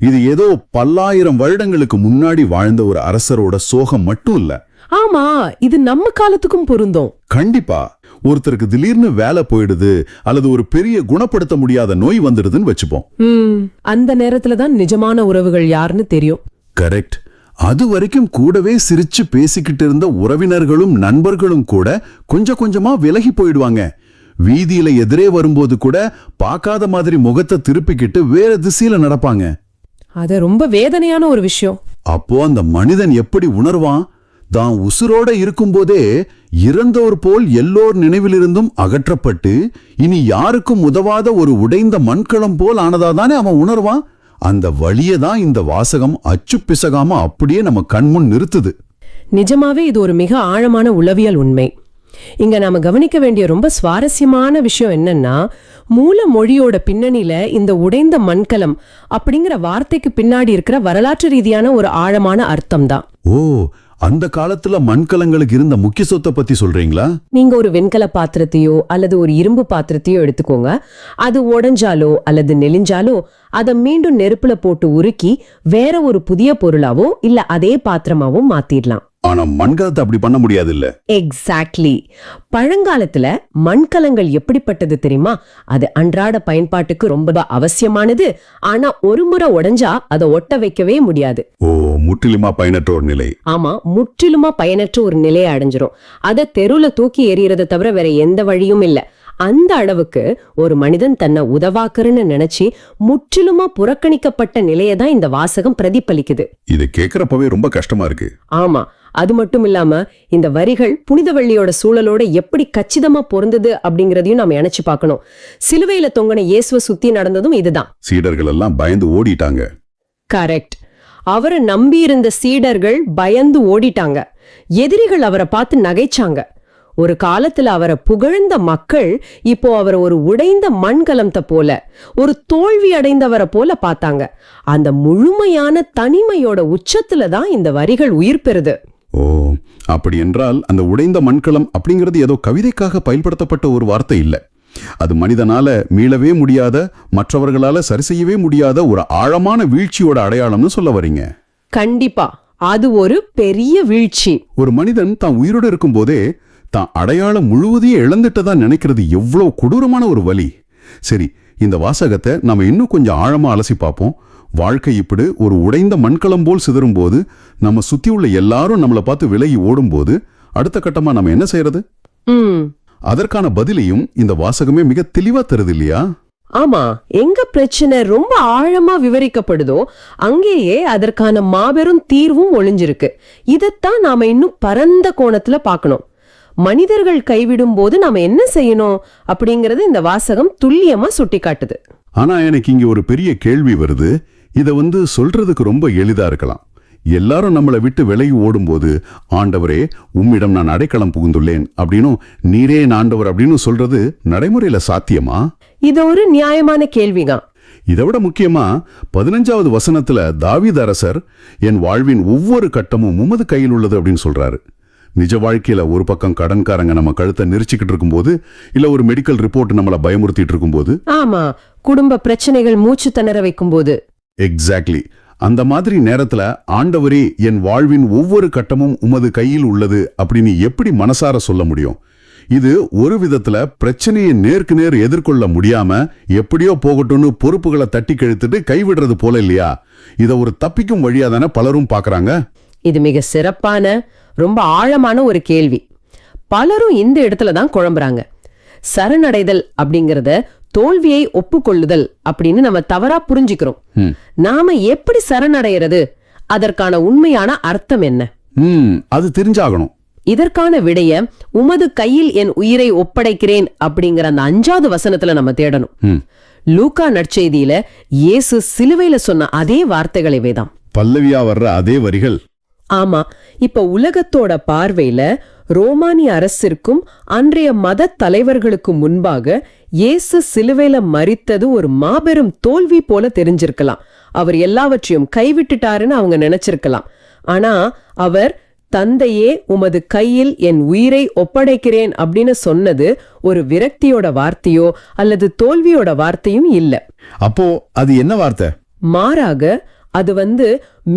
இது ஏதோ பல்லாயிரம் வருடங்களுக்கு முன்னாடி வாழ்ந்த ஒரு அரசரோட சோகம் மட்டும் இல்ல. ஆமா, இது நம்ம காலத்துக்கும் பொருந்தும். கண்டிப்பா. ஒருத்தருக்கு திடீர்னு வேலை போயிடுது அல்லது ஒரு பெரிய குணப்படுத்த முடியாத நோய் வந்துடுதுன்னு வச்சுப்போம். அந்த நேரத்துலதான் நிஜமான உறவுகள் யாருன்னு தெரியும். கரெக்ட். அது வரைக்கும் கூடவே சிரிச்சு பேசிக்கிட்டு இருந்த உறவினர்களும் நண்பர்களும் கூட கொஞ்சம் கொஞ்சமா விலகி போயிடுவாங்க. வீதியில எதிரே வரும்போது கூட பார்க்காத மாதிரி முகத்தை திருப்பிக்கிட்டு வேற திசையில நடப்பாங்க. அது ரொம்ப வேதனையான ஒரு விஷயம். அப்போ அந்த மனிதன் எப்படி உணர்வான்? தான் உசுரோட இருக்கும்போதே இறந்தோர் போல் எல்லோர் நினைவிலிருந்தும் அகற்றப்பட்டு இனி யாருக்கும் உதவாத ஒரு உடைந்த மண்கலம் போல் ஆனதாதானே அவன் உணர்வான். அந்த வழியதான் இந்த வாசகம் அச்சு பிசகாம அப்படியே நம்ம கண்முன் நிறுத்துது. நிஜமாவே இது ஒரு மிக ஆழமான உளவியல் உண்மை. இங்க நாம கவனிக்க வேண்டிய ரொம்ப சுவாரஸ்யமான விஷயம் என்னன்னா, மூல மொழியோட பின்னணியில இந்த உடைந்த மண்கலம் அப்படிங்கிற வார்த்தைக்கு பின்னாடி இருக்கிற வரலாற்று ரீதியான ஒரு ஆழமான அர்த்தம் தான். ஓ, அந்த காலத்துல மண்கலங்களுக்கு இருந்த முக்கியத்துவத்தை பத்தி சொல்றீங்களா? நீங்க ஒரு வெண்கல பாத்திரத்தையோ அல்லது ஒரு இரும்பு பாத்திரத்தையோ எடுத்துக்கோங்க. அது உடைஞ்சாலோ அல்லது நெளிஞ்சாலோ அதை மீண்டும் நெருப்புல போட்டு உருக்கி வேற ஒரு புதிய பொருளாவோ இல்ல அதே பாத்திரமாவோ மாத்திடலாம். ஆனா மண்கலத்தை அப்படி பண்ண முடியாது இல்ல? எக்ஸாக்ட்லி. பழங்காலத்துல மண்கலங்கள் எப்படிப்பட்டது தெரியுமா? அது அன்றாட பயன்பாட்டுக்கு ரொம்ப அவசியமானது. ஆனா ஒரு முறை உடைஞ்சா அதை ஒட்ட வைக்கவே முடியாது. ஓ, முற்றிலுமா பயனற்ற ஒரு நிலை. ஆமா, முற்றிலுமா பயனற்ற ஒரு நிலையை அடைஞ்சிரும். அதை தெருவுல தூக்கி எறியறதை தவிர வேற எந்த வழியும் இல்ல. அந்த அளவுக்கு ஒரு மனிதன் தன்னை உதவாக்குறன்னு நினைச்சு முற்றிலுமா புறக்கணிக்கப்பட்ட நிலையதான் இந்த வாசகம் பிரதிபலிக்குது. இது கேக்குறப்பவே ரொம்ப கஷ்டமா இருக்கு. ஆமா, அது மட்டும் இல்லாம இந்த வரிகள் புனித வெள்ளியோட சூழலோட எப்படி கச்சிதமா பொருந்தது அப்படிங்கறதையும் நாம நினைச்சு பார்க்கணும். சிலுவையில தொங்கின இயேசுவை சுத்தி நடந்ததும் இதுதான். சீடர்கள் எல்லாம் பயந்து ஓடிட்டாங்க. கரெக்ட். அவரை நம்பி இருந்த சீடர்கள் பயந்து ஓடிட்டாங்க. எதிரிகள் அவரை பார்த்து நகைச்சாங்க. ஒரு காலத்துல அவரை புகழ்ந்த மக்கள் இப்போ அவரை ஒரு உடைந்த மண்கலத்தை போல, ஒரு தோல்வி அடைந்தவரை போல பார்த்தாங்க. அந்த முழுமையான தனிமையோட உச்சத்துல தான் இந்த வரிகள் உயிர் பெறுது. ஓ, அப்படி என்றால் அந்த உடைந்த மண்கலம் அப்படிங்கிறது ஏதோ கவிதைக்காக பயன்படுத்தப்பட்ட ஒரு வார்த்தை இல்ல. அது மனிதனால மீளவே முடியாத, மற்றவர்களால சரி செய்யவே முடியாத ஒரு ஆழமான வீழ்ச்சியோட அடையாளம்னு சொல்ல வரீங்க. கண்டிப்பா அது ஒரு பெரிய வீழ்ச்சி. ஒரு மனிதன் தான் உயிரோடு இருக்கும் போதே தான் அடையாளம் முழுவதையும் இழந்துட்டதா நினைக்கிறது எவ்வளவு கொடூரமான ஒரு வலி. சரி, இந்த வாசகத்தை நாம இன்னும் கொஞ்சம் ஆழமா அலசி பார்ப்போம். வாழ்க்கை இப்படி ஒரு உடைந்த மண்கலம் போல் சிதறும் போது, நம்ம சுத்தி உள்ள எல்லாரும் நம்மளை பார்த்து விலகி ஓடும் போது, அடுத்த கட்டமா நம்ம என்ன செய்யறது? அதற்கான பதிலையும் இந்த வாசகமே மிக தெளிவா தருது இல்லையா? ஆமா, எங்க பிரச்சனை ரொம்ப ஆழமா விவரிக்கப்படுதோ அங்கேயே அதற்கான மாபெரும் தீர்வும் ஒளிஞ்சிருக்கு. இதத்தான் நாம இன்னும் பரந்த கோணத்துல பார்க்கணும். மனிதர்கள் கைவிடும் போது நாம என்ன செய்யணும் அப்படிங்கறது இந்த வாசகம் துல்லியமா சுட்டி காட்டுது. ஆனா எனக்கு இங்க ஒரு பெரிய கேள்வி வருது. இத சொல்றதுக்கு ரொம்ப எளிதா இருக்கலாம். எல்லாரும் நம்மளை விட்டு விலகி ஓடும்போது, ஆண்டவரே உம்மிடம் நான் அடைக்கலம் புகுந்துள்ளேன் அப்படின்னும், நீரே என் ஆண்டவர் அப்படின்னு சொல்றது நடைமுறையில சாத்தியமா? இது ஒரு நியாயமான கேள்விதான். இதை விட முக்கியமா 15வது வசனத்துல தாவீது அரசர், என் வாழ்வின் ஒவ்வொரு கட்டமும் உமது கையில் உள்ளது அப்படின்னு சொல்றாரு. நிஜ வாழ்க்கையில ஒரு பக்கம் கடன்காரங்க நம்ம கழுத்தை நெரிச்சிக்கிட்டு இருக்கும்போது, இல்ல ஒரு மெடிக்கல் ரிப்போர்ட் நம்மளை பயமுறுத்திட்டு இருக்கும்போது, ஆமா, குடும்ப பிரச்சனைகள் மூச்சு திணற வைக்கும் போது, எக்ஸாக்ட்லி அந்த மாதிரி நேரத்துல ஆண்டவரே என் வாழ்வின் ஒவ்வொரு கட்டமும் உமது கையில் உள்ளது அப்படின்னு எப்படி மனசார சொல்ல முடியும்? இது ஒரு விதத்துல பிரச்சனையை நேருக்கு நேர் எதிர்கொள்ள முடியாம எப்படியோ போகட்டும்னு பொறுப்புகளை தட்டி கழித்துட்டு கைவிடுறது போல இல்லையா? இத ஒரு தப்பிக்கும் வழியா தானே பலரும் பாக்குறாங்க. இது மிக சிறப்பான, ரொம்ப ஆழமான ஒரு கேள்வி. பலரும் இந்த இடத்துல தான் குழம்புறாங்க. சரணடைதல் அப்படிங்கறத தோல்வியை ஒப்புக்கொள்ளுதல் அப்படின்னு நம்ம தவறா புரிஞ்சுக்கிறோம். நாம எப்படி சரணடைகிறது? அதற்கான உண்மையான அர்த்தம் என்ன? அது தெரிஞ்சாகணும். இதற்கான விடைய உமது கையில் என் உயிரை ஒப்படைக்கிறேன் அப்படிங்கிற அந்த 5வது வசனத்துல நம்ம தேடணும். லூக்கா நற்செய்தியில இயேசு சிலுவையில சொன்ன அதே வார்த்தைகளை வேதாம் பல்லவியா வர்ற அதே வரிகள். ஆமா, இப்ப உலகத்தோட பார்வையில ரோமானிய அரசிற்கும் அன்றைய மத தலைவர்களுக்கும் முன்பாக இயேசு சிலுவையில மரித்தது ஒரு மாபெரும் தோல்வி போல தெரிஞ்சிருக்கலாம். அவர் எல்லாவற்றையும் கைவிட்டுட்டாருன்னு அவங்க நினைச்சிருக்கலாம். ஆனா அவர் தந்தையே உமது கையில் என் உயிரை ஒப்படைக்கிறேன் அப்படின்னு சொன்னது ஒரு விரக்தியோட வார்த்தையோ அல்லது தோல்வியோட வார்த்தையும் இல்ல. அப்போ அது என்ன வார்த்தை? மாறாக அது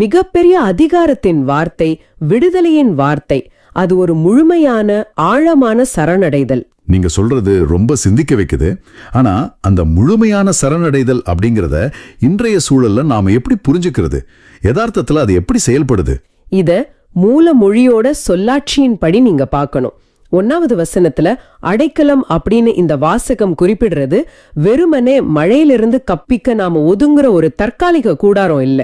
மிகப்பெரிய அதிகாரத்தின் வார்த்தை, விடுதலையின் வார்த்தை. அது ஒரு முழுமையான ஆழமான சரணடைதல். நீங்க சொல்றது ரொம்ப சிந்திக்க வைக்குது. ஆனா அந்த முழுமையான சரணடைதல் அப்படிங்கறத இன்றைய சூழல்ல நாம எப்படி புரிஞ்சுக்கிறது? யதார்த்தத்துல அது எப்படி செயல்படுது? இத மூல மொழியோட சொல்லாட்சியின்படி நீங்க பார்க்கணும். 1வது வசனத்துல அடைக்கலம் அப்படின்னு இந்த வாசகம் குறிப்பிடுறது வெறுமனே மழையிலிருந்து கப்பிக்க நாம ஒதுங்குற ஒரு தற்காலிக கூடாரம் இல்ல.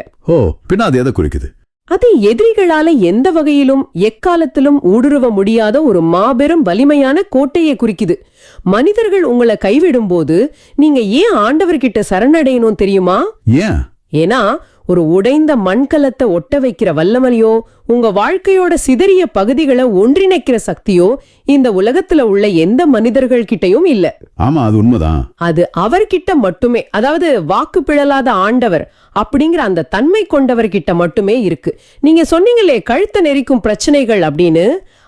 பின்ன அது எதை குறிக்குது? அது எதிரிகளால எந்த வகையிலும் எக்காலத்திலும் ஊடுருவ முடியாத ஒரு மாபெரும் வலிமையான கோட்டையை குறிக்குது. மனிதர்கள் உங்களை கைவிடும் போது நீங்க ஏன் ஆண்டவர்கிட்ட சரணடையணும் தெரியுமா? ஏன்னா ஒரு உடைந்த மண்கலத்தை ஒட்ட வைக்கிற வல்லமையோ உங்க வாழ்க்கையோட சிதறிய பகுதிகளை ஒன்றிணைக்கிற சக்தியோ இந்த உலகத்துல உள்ள எந்த மனிதர்கள் கிட்டையும் இல்ல. ஆமா, அது உண்மைதான். அது அவர்கிட்ட மட்டுமே, அதாவது வாக்கு பிழலாத ஆண்டவர் அப்படிங்கிற அந்த தன்மை கொண்டவர்கிட்ட மட்டுமே இருக்கு. நீங்க சொன்னீங்களே கழுத்தை நெரிக்கும் பிரச்சனைகள் அப்படின்னு,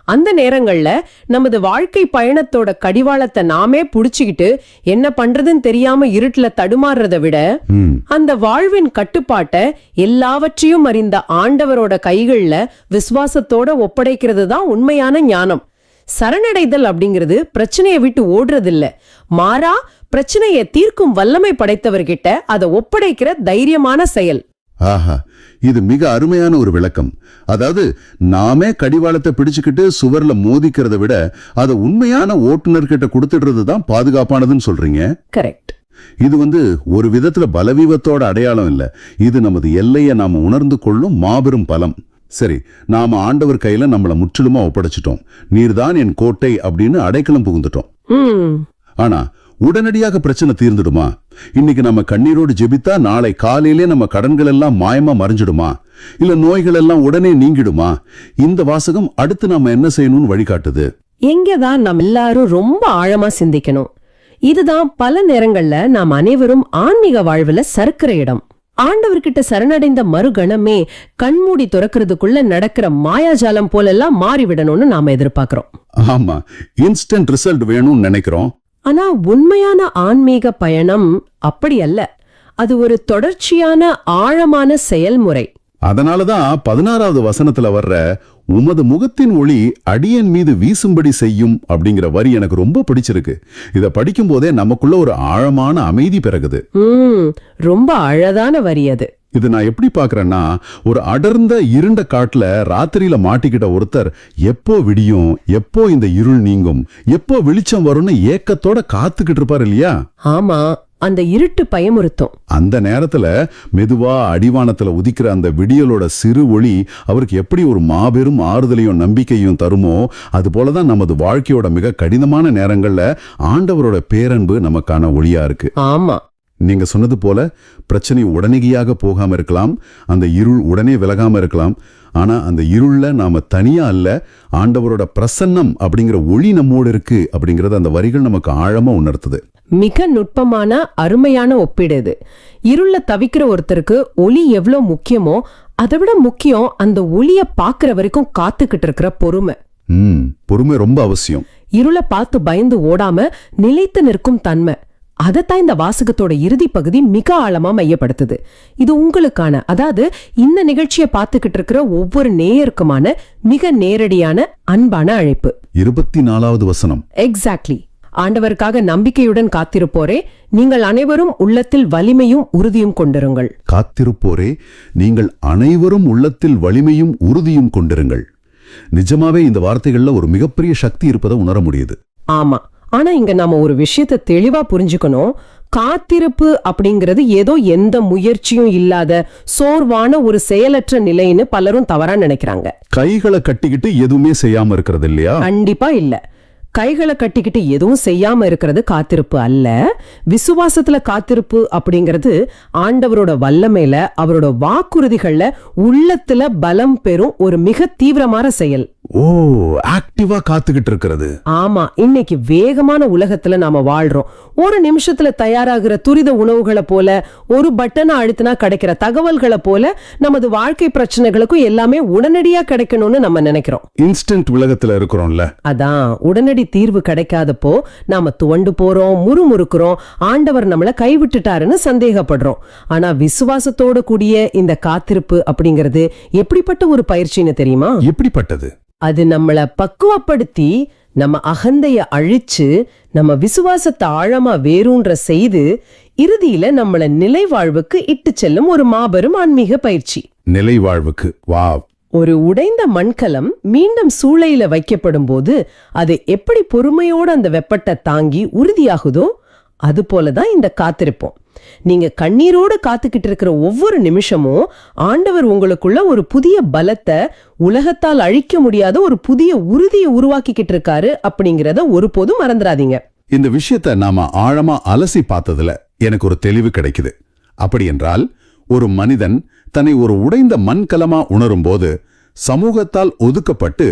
அந்த நேரங்கள்ல நமது வாழ்க்கை பயணத்தோட கடிவாளத்தை நாமே புடிச்சுக்கிட்டு என்ன பண்றதுன்னு தெரியாம இருட்டுல தடுமாறுறத விட, அந்த வாழ்வின் கட்டுப்பாட்டை எல்லாவற்றையும் அறிந்த ஆண்டவரோட கைகள்ல விசுவாசத்தோட ஒப்படைக்கிறது தான் உண்மையான ஞானம். சரணடைதல் அப்படிங்கிறது பிரச்சனையை விட்டு ஓடுறது இல்ல, மாறா பிரச்சனையை தீர்க்கும் வல்லமை படைத்தவர்கிட்ட அதை ஒப்படைக்கிற தைரியமான செயல். ஆஹா, இது மிக அருமையான ஒரு விளக்கம். அதாவது நாமே கடிவாளத்தை பிடிச்சுக்கிட்டு சுவர்ல மோதிக்கிறத விட அதை உண்மையான ஓட்டுநர்கிட்ட கொடுத்துடுறது தான் பாதுகாப்பானதுன்னு சொல்றீங்க. கரெக்ட். இது ஒரு விதத்துல பலவீனத்தோட அடையாளம் இல்ல, இது நமது எல்லையை நாம உணர்ந்து கொள்ளும் மாபெரும் பலம். சரி, நாம ஆண்டவர் கையில நம்மள முற்றிலுமா ஒப்படைச்சிட்டோம். நீர்தான் என் கோட்டை அப்படின்னு அடைக்கலம் புகுந்துட்டோம். ஆனா உடனடியாக பிரச்சனை தீர்ந்துடுமா? இன்னைக்கு நம்ம கண்ணீரோடு ஜெபித்தா நாளை காலையிலே நம்ம கடன்கள் எல்லாம் மாயமா மறைஞ்சிடுமா? இல்ல நோய்கள் எல்லாம் உடனே நீங்கிடுமா? இந்த வாசகம் அடுத்து நாம என்ன செய்யணும்னு வழிகாட்டுது. எங்கதான் நம்ம எல்லாரும் ரொம்ப ஆழமா சிந்திக்கணும். இதுதான் பல நேரங்கள்ல நாம் அனைவரும் ஆன்மீக வாழ்வுல சறுக்கிற இடம். ஆண்டவர்கிட்ட சரணடைந்த மறுகணமே கண்மூடி துறக்கிறதுக்குள்ள நடக்கிற மாயாஜாலம் போலெல்லாம் மாறிவிடணும்னு நாம எதிர்பார்க்கிறோம். ஆமா, இன்ஸ்டன்ட் ரிசல்ட் வேணும்னு நினைக்கிறோம். ஆனா உண்மையான ஆன்மீக பயணம் அப்படி அல்ல. அது ஒரு தொடர்ச்சியான ஆழமான செயல்முறை. அதனாலதான் 16வது வசனத்துல வர்ற உமது முகத்தின் ஒளி அடியன் மீது வீசும்படி செய்யும் அப்படிங்கிற வரி எனக்கு ரொம்ப பிடிச்சிருக்கு. இத படிக்கும் போதே நமக்குள்ள ஒரு ஆழமான அமைதி பிறகுது. ரொம்ப அழகான வரி அது. இது நான் எப்படி பாக்குறேன்னா, ஒரு அடர்ந்த இருண்ட காட்டுல ராத்திரியில மாட்டிக்கிட்ட ஒருத்தர் எப்போ விடியும், எப்போ இந்த இருள் நீங்கும், எப்போ வெளிச்சம் வரும்னு ஏக்கத்தோட காத்துக்கிட்டு இருப்பார் இல்லையா? ஆமா, அந்த இருட்டு பயமுறுத்தும். அந்த நேரத்துல மெதுவா அடிவானத்துல உதிக்கிற அந்த விடியலோட சிறு ஒளி அவருக்கு எப்படி ஒரு மாபெரும் ஆறுதலையும் நம்பிக்கையும் தருமோ, அது போலதான் நமது வாழ்க்கையோட மிக கடினமான நேரங்கள்ல ஆண்டவரோட பேரன்பு நமக்கான ஒளியா இருக்கு. ஆமா, நீங்க சொன்னது போல பிரச்சனை உடனடியாக போகாம இருக்கலாம், அந்த இருள் உடனே விலகாம இருக்கலாம். ஆனா அந்த இருள்ல நாம தனியா அல்ல, ஆண்டவரோட பிரசன்னம் அப்படிங்கிற ஒளி நம்மோடு இருக்கு அப்படிங்கறது அந்த வரிகள் நமக்கு ஆழமா உணர்த்துது. மிக நுட்பமான அருமையான ஒப்பீடு இது. இருள தவிக்கிற ஒருத்தருக்கு ஒளி எவ்வளவு முக்கியமோ அதை விட முக்கியம் அந்த ஒளிய பாக்குற வரைக்கும் காத்துக்கிட்டு இருக்கிற பொறுமை. பொறுமை ரொம்ப அவசியம். இருளை பார்த்து பயந்து ஓடாம நிலைத்து நிற்கும் தன்மை, அதைத்தான் இந்த வாசகத்தோட இறுதி பகுதி மிக ஆழமா மையப்படுத்துது. இது உங்களுக்கான, அதாவது இந்த நிகழ்ச்சியை பார்த்துக்கிட்டு இருக்கிற ஒவ்வொரு நேயருக்குமான மிக நேரடியான அன்பான அழைப்பு. 24வது வசனம். எக்ஸாக்ட்லி. ஆண்டவருக்காக நம்பிக்கையுடன் காத்திருப்போரே, நீங்கள் அனைவரும் உள்ளத்தில் வலிமையும் உறுதியும் கொண்டிருங்கள். காத்திருப்போரே, நீங்கள் அனைவரும் உள்ளத்தில் வலிமையும் உறுதியும் கொண்டிருங்கள். நிஜமாவே இந்த வார்த்தைகள்ல ஒரு மிகப்பெரிய சக்தி இருப்பதை உணர முடியுது. ஆமா, ஆனா இங்க நாம ஒரு விஷயத்தை தெளிவா புரிஞ்சுக்கணும். காத்திருப்பு அப்படிங்கிறது ஏதோ எந்த முயற்சியும் இல்லாத சோர்வான ஒரு செயலற்ற நிலைன்னு பலரும் தவறா நினைக்கிறாங்க. கைகளை கட்டிக்கிட்டு எதுவுமே செய்யாம இருக்கிறது இல்லையா? கண்டிப்பா இல்ல. கைகளை கட்டிக்கிட்டு எதுவும் செய்யாம இருக்கிறது காத்திருப்பு அல்ல. விசுவாசத்துல காத்திருப்பு அப்படிங்கிறது ஆண்டவரோட வல்லமையில, அவரோட வாக்குறுதிகள்ல உள்ளத்துல பலம் பெறும் ஒரு மிக தீவிரமான செயல். ஓ, ஆக்டிவா காத்துக்கிட்டு இருக்கிறது. ஆமா, இன்னைக்கு வேகமான உலகத்துல நாம வாழ்றோம். ஒரு நிமிஷத்துல தயாராகிற துரித உணவுகளை போல, ஒரு பட்டனை அழுத்தினா கிடைக்கிற தகவல்களை போல நமது வாழ்க்கை பிரச்சனைகளுக்கும் எல்லாமே உடனடியா கிடைக்கணும்னு நம்ம நினைக்கிறோம். இன்ஸ்டன்ட் உலகத்துல இருக்கிறோம்ல. அதான், உடனடி தீர்வு கிடைக்காதப்போ நாம துவண்டு போறோம், முறுமுறுக்கிறோம், ஆண்டவர் நம்மள கைவிட்டுட்டாருன்னு சந்தேகப்படுறோம். ஆனா விசுவாசத்தோட கூடிய இந்த காத்திருப்பு அப்படிங்கிறது எப்படிப்பட்ட ஒரு பயிற்சின்னு தெரியுமா? எப்படிப்பட்டது? அது நம்மள பக்குவப்படுத்தி, நம்ம அகந்தைய அழிச்சு, நம்ம விசுவாசத்தை ஆழமா வேரூன்ற செய்து, இறுதியில நம்மள நிலை வாழ்வுக்கு இட்டு செல்லும் ஒரு மாபெரும் ஆன்மீக பயிற்சி. நிலை வாழ்வுக்கு. வாவ். ஒரு உடைந்த மண்கலம் மீண்டும் சூளையில வைக்கப்படும் போது அது எப்படி பொறுமையோட அந்த வெப்பத்தை தாங்கி உறுதியாகுதோ அது போலதான் இந்த காத்திருப்போம். நீங்க கண்ணீரோடு காத்துக்கிட்டு இருக்கிற ஒவ்வொரு நிமிஷமும் ஆண்டவர் உங்களுக்குள்ள ஒரு புதிய பலத்தை, உலகத்தால் அழிக்க முடியாத ஒரு புதிய உறுதியை உருவாக்கிக்கிட்டு இருக்காரு அப்படிங்கறத ஒருபோதும் மறந்துடாதீங்க. இந்த விஷயத்தை நாம ஆழமா அலசி பார்த்ததுல எனக்கு ஒரு தெளிவு கிடைக்குது. அப்படி என்றால், ஒரு மனிதன் தன்னை ஒரு உடைந்த மண்கலமா உணரும் போது, சமூகத்தால் ஒதுக்கப்பட்டு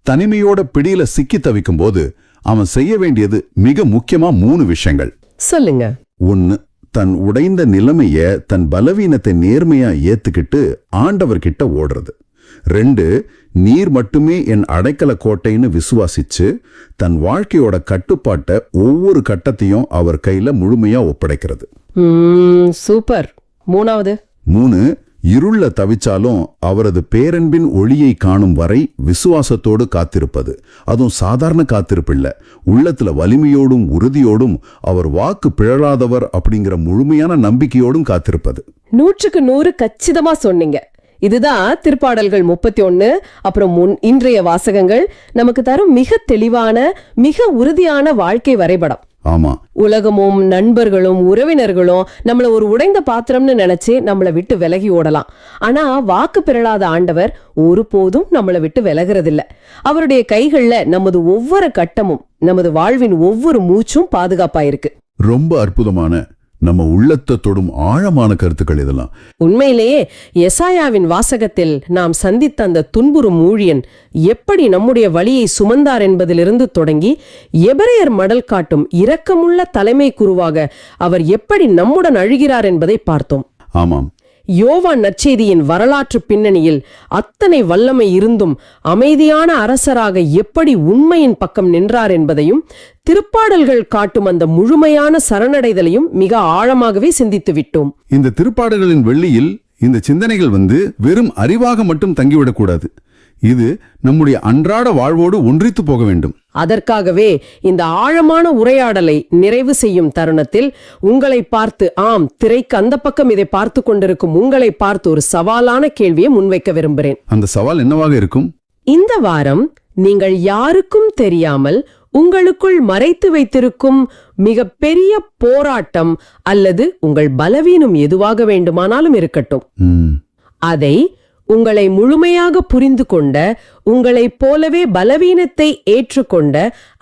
தனிமையோட பிடியில சிக்கி தவிக்கும் போது அவன் செய்ய வேண்டியது மிக முக்கியமா 3 விஷயங்கள். சொல்லுங்க. 1, தன் உடைந்த நிலைமைய, தன் பலவீனத்தை நேர்மையா ஏத்துக்கிட்டு ஆண்டவர்கிட்ட ஓடுறது. 2, நீர் மட்டுமே என் அடைக்கல கோட்டைன்னு விசுவாசிச்சு தன் வாழ்க்கையோட கட்டுப்பாட்டை ஒவ்வொரு கட்டத்தையும் அவர் கையில முழுமையா ஒப்படைக்கிறது. சூப்பர். 3, இருள தவிச்சாலும் அவரது பேரன்பின் ஒளியை காணும் வரை விசுவாசத்தோடு காத்திருப்பது. அதுவும் சாதாரண காத்திருப்பு இல்ல, உள்ளத்துல வலிமையோடும் உறுதியோடும் அவர் வாக்கு பிழறாதவர் அப்படிங்கிற முழுமையான நம்பிக்கையோடும் காத்திருப்பது. 100க்கு 100 கச்சிதமா சொன்னீங்க. இதுதான் திருப்பாடல்கள் 31 அப்புறம் இன்றைய வாசகங்கள் நமக்கு தரும் மிக தெளிவான, மிக உறுதியான வாழ்க்கை வரைபடம். ஆமா, உலகமும் நண்பர்களும் உறவினர்களும் நம்மள ஒரு உடைந்த பாத்திரம்னு நினைச்சு நம்மளை விட்டு விலகி ஓடலாம். ஆனா வாக்கு பிறழாத ஆண்டவர் ஒருபோதும் நம்மளை விட்டு விலகிறதில்ல. அவருடைய கைகள்ல நமது ஒவ்வொரு கட்டமும், நமது வாழ்வின் ஒவ்வொரு மூச்சும் பாதுகாப்பாயிருக்கு. ரொம்ப அற்புதமான, நம்ம உள்ளத்தை தொடும் ஆழமான கருத்துக்கள் இதெல்லாம். உண்மையிலேயே எசாயாவின் வாசகத்தில் நாம் சந்தித்த அந்த துன்புறும் ஊழியன் எப்படி நம்முடைய வழியை சுமந்தார் என்பதிலிருந்து தொடங்கி, எபிரேயர் மடல் காட்டும் இரக்கமுள்ள தலைமை குருவாக அவர் எப்படி நம்முடன் அழுகிறார் என்பதை பார்த்தோம். ஆமாம், யோவான் நற்செய்தியின் வரலாற்று பின்னணியில் அத்தனை வல்லமை இருந்தும் அமைதியான அரசராக எப்படி உண்மையின் பக்கம் நின்றார் என்பதையும் திருப்பாடல்கள் காட்டும் அந்த முழுமையான சரணடைதலையும் மிக ஆழமாகவே சிந்தித்து விட்டோம். இந்த திருப்பாடல்களின் வெள்ளியில் இந்த சிந்தனைகள் வெறும் அறிவாக மட்டும் தங்கிவிடக்கூடாது. இது நம்முடைய அன்றாட வாழ்வோடு ஒன்றித்து போக வேண்டும். அதற்காகவே இந்த ஆழமான உரையாடலை நிறைவு செய்யும் தருணத்தில் உங்களை பார்த்து, ஆம், திரைக்கு அந்த பக்கம் இதை பார்த்து கொண்டிருக்கும் உங்களை பார்த்து ஒரு சவாலான கேள்வியை முன்வைக்க விரும்புகிறேன். அந்த சவால் என்னவாக இருக்கும்? இந்த வாரம் நீங்கள் யாருக்கும் தெரியாமல் உங்களுக்குள் மறைத்து வைத்திருக்கும் மிக பெரிய போராட்டம் அல்லது உங்கள் பலவீனம் எதுவாக வேண்டுமானாலும் இருக்கட்டும், அதை உங்களை முழுமையாக புரிந்து கொண்ட, உங்களைப் போலவே பலவீனத்தை ஏற்றுக்கொண்ட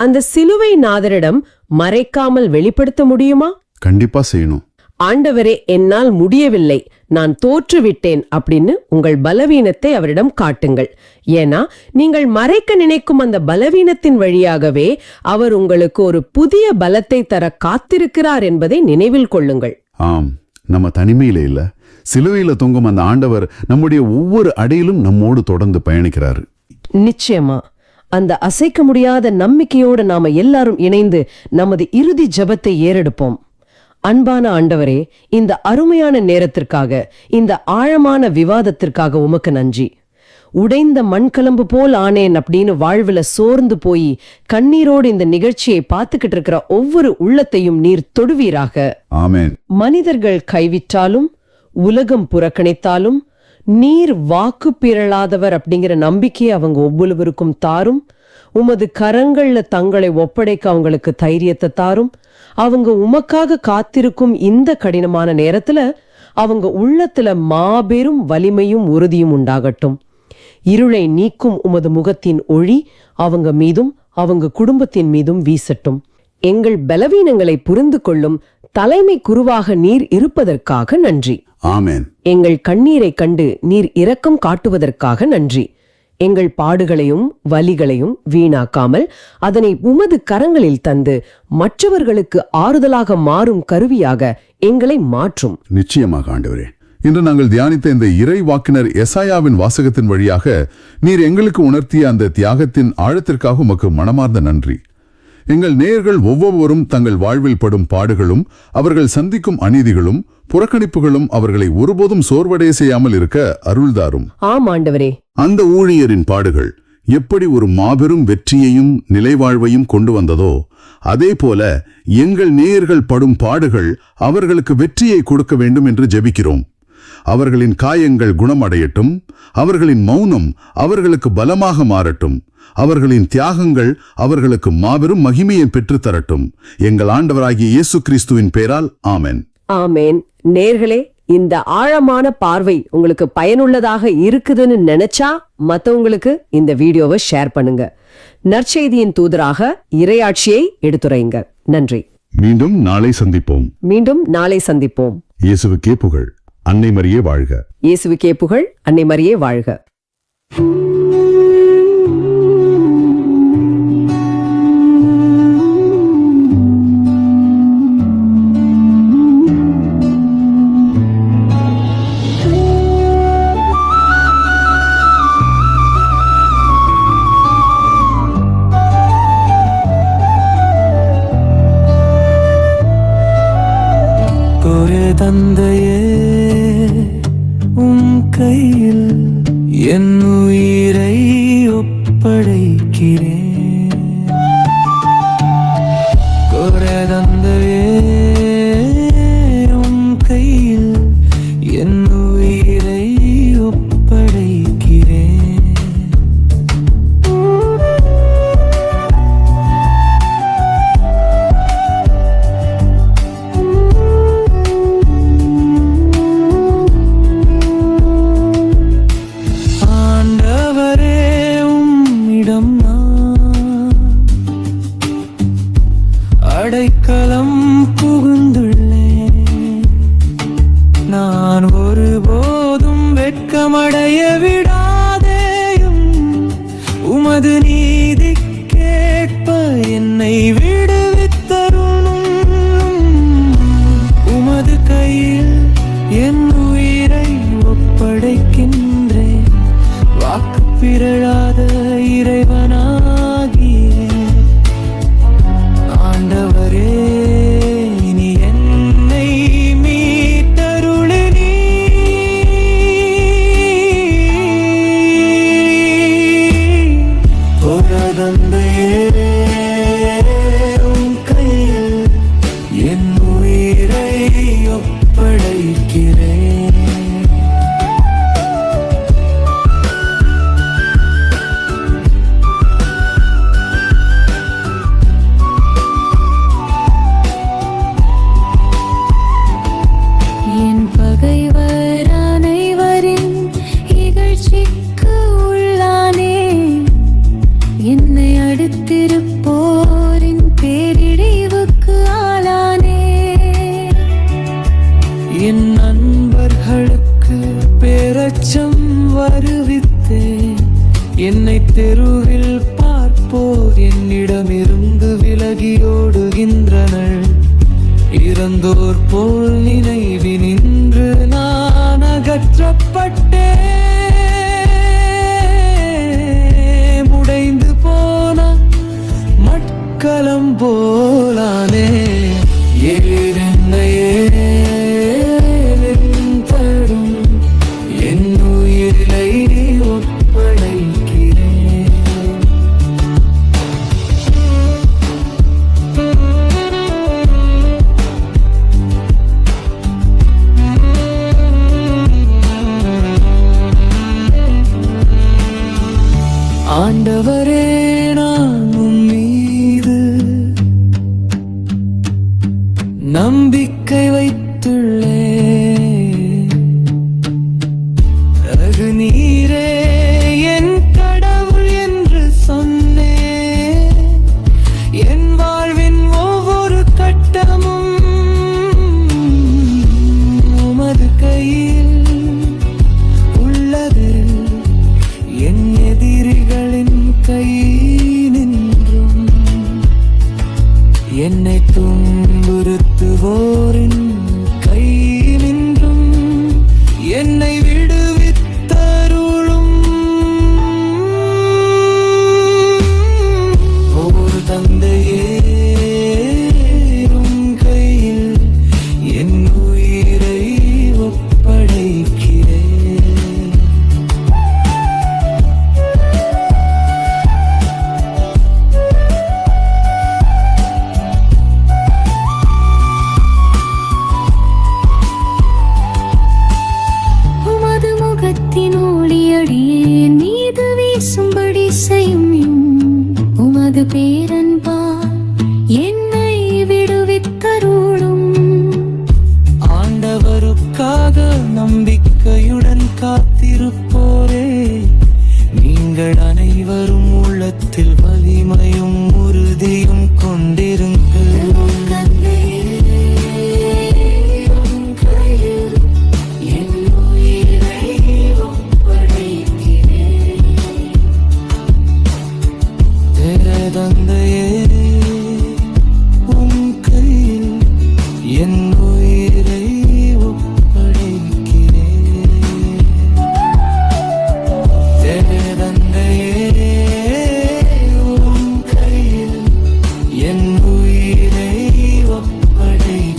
அந்த சிலுவை நாதரிடம் மறைக்காமல் வெளிப்படுத்த முடியுமா? கண்டிப்பா செய்யணும். ஆண்டவரே, என்னால் முடியவில்லை, நான் தோற்றுவிட்டேன் அப்படின்னு உங்கள் பலவீனத்தை அவரிடம் காட்டுங்கள். ஏன்னா நீங்கள் மறைக்க நினைக்கும் அந்த பலவீனத்தின் வழியாகவே அவர் உங்களுக்கு ஒரு புதிய பலத்தை தர காத்திருக்கிறார் என்பதை நினைவில் கொள்ளுங்கள். ஆம், நம்ம தனிமையில இல்ல, சிலுவையில தொங்கும் அந்த ஆண்டவர் நம்முடைய ஒவ்வொரு அடையிலும் நம்மோடு தொடர்ந்து பயணிக்கிறாரு. நிச்சயமா அந்த அசைக்க முடியாத நம்பிக்கையோடு நாம எல்லாரும் இணைந்து நமது இறுதி ஜெபத்தை ஏறெடுப்போம். அன்பான ஆண்டவரே, இந்த அருமையான நேரத்திற்காக, இந்த ஆழமான விவாதத்திற்காக உமக்கு நன்றி. உடைந்த மண்கலம்பு போல் ஆனேன் அப்படின்னு வாழ்வுல சோர்ந்து போய் கண்ணீரோடு இந்த நிகழ்ச்சியை பார்த்துக்கிட்டு இருக்கிற ஒவ்வொரு உள்ளத்தையும் நீர் தொடுவீராக. ஆமென். மனிதர்கள் கைவிட்டாலும் உலகம் புறக்கணித்தாலும் நீர் வாக்கு பிறளாதவர் அப்படிங்கிற நம்பிக்கையை அவங்க ஒவ்வொருவருக்கும் தாரும். உமது கரங்கள்ல தங்களை ஒப்படைக்க அவங்களுக்கு தைரியத்தை தாரும். அவங்க உமக்காக காத்திருக்கும் இந்த கடினமான நேரத்துல அவங்க உள்ளத்துல மாபெரும் வலிமையும் உறுதியும் உண்டாகட்டும். இருளை நீக்கும் உமது முகத்தின் ஒளி அவங்க மீதும் அவங்க குடும்பத்தின் மீதும் வீசட்டும். எங்கள் பலவீனங்களை புரிந்து கொள்ளும் தலைமை குருவாக நீர் இருப்பதற்காக நன்றி. ஆமென். எங்கள் கண்ணீரை கண்டு நீர் இரக்கம் காட்டுவதற்காக நன்றி. எங்கள் பாடுகளையும் வலிகளையும் வீணாக்காமல் அதனை உமது கரங்களில் தந்து மற்றவர்களுக்கு ஆறுதலாக மாறும் கருவியாக எங்களை மாற்றும். நிச்சயமாக ஆண்டவரே. இன்று நாங்கள் தியானித்த இந்த இறை வாக்கினர் எசாயாவின் வாசகத்தின் வழியாக நீர் எங்களுக்கு உணர்த்திய அந்த தியாகத்தின் ஆழத்திற்காக உமக்கு மனமார்ந்த நன்றி. எங்கள் நேயர்கள் ஒவ்வொருவரும் தங்கள் வாழ்வில் படும் பாடுகளும் அவர்கள் சந்திக்கும் அநீதிகளும் புறக்கணிப்புகளும் அவர்களை ஒருபோதும் சோர்வடைய செய்யாமல் இருக்க அருள்தாரும். ஆம் ஆண்டவரே. அந்த ஊழியரின் பாடுகள் எப்படி ஒரு மாபெரும் வெற்றியையும் நிலைவாழ்வையும் கொண்டு வந்ததோ, அதே போல எங்கள் நேயர்கள் படும் பாடுகள் அவர்களுக்கு வெற்றியை கொடுக்க வேண்டும் என்று ஜெபிக்கிறோம். அவர்களின் காயங்கள் குணமடையட்டும். அவர்களின் மௌனம் அவர்களுக்கு பலமாக மாறட்டும். அவர்களின் தியாகங்கள் அவர்களுக்கு மாபெரும் மகிமையை பெற்றுத்தரட்டும். எங்கள் ஆண்டவராகிய இயேசு கிறிஸ்துவின் பெயரால் ஆமென். ஆமென். நேர்களே, இந்த ஆழமான பார்வை உங்களுக்கு பயனுள்ளதாக இருக்குதுன்னு நினைச்சா மத்தவங்களுக்கு இந்த வீடியோவை ஷேர் பண்ணுங்க. நற்செய்தியின் தூதராக இறையாட்சியை எடுத்துரைங்க. நன்றி. மீண்டும் நாளை சந்திப்போம். இயேசுவுக்கே புகழ். அன்னை மரியே வாழ்க. இயேசுவுக்கே புகழ். அன்னை மரியே வாழ்க. தந்தையே, உம் கையில் என் உயிரை ஒப்படைக்கிறேன். தந்தையே, உம் கையில் என் உயிரை ஒப்படைக்கிறேன். பிறழாத இறைவனாகிய ஆண்டவரே, நீ என்னை மீட்டருளி தந்தையே, உம் கையில் என் உயிரை ஒப்படைக்கிறேன். என் பகைவர் அனைவரின் இகழ்ச்சிக்கு உள்ளானே, என்னை அடுத்திருப்போரின் பேரிழிவுக்கு ஆளானே. என் நண்பர்களுக்கு பேரச்சம் வருவித்தேன். என்னை தெருவில் பார்ப்போர் என்னிடமிருந்து விலகியோடுகின்றனர். இறந்தோர் போல் நினைவினின்று நான் அகற்றப்பட்டேன். உடைந்து போன மட்கலம் போலானே. ஏழென்னையே தடும் என் உயிரை ஒப்படைக்கிறேன். ஆண்டவரே, நான் உம் மீது நம்பிக்கை வைத்துள்ளேன். ரகு நீரே என் கடவுள் என்று சொன்னேன். என் வாழ்வின் ஒவ்வொரு கட்டமும் உமது கையில் உள்ளது. என் எதிரிகளின் கை நின்றும் என்னை துன்புறுத்துவோரின் கை நின்றும் என்னை விடுவித்தருளும். ஒரு தந்தையே, உம் கையில் என் உயிரை ஒப்படைக்கிறேன். உமது முகத்தின் ஒளியடியேன் மீது வீசும்படி செய்யும். உமது பேரன்பால் என்னை விடுவித்தருளும். ஆண்டவருக்காக நம்பிக்கையுடன் காத்திருப்போரே, நீங்கள் அனைவரும் உள்ளத்தில் வலிமையும் உறுதியும் கொண்டிருங்கள். உம் கையில் என் உயிரை ஒப்படைக்கிறேன். தந்தையே, உம் கையில் என் உயிரை ஒப்படைக்கிறேன். தந்தையே, உம் கையில் என் உயிரை ஒப்படைக்கிறேன்.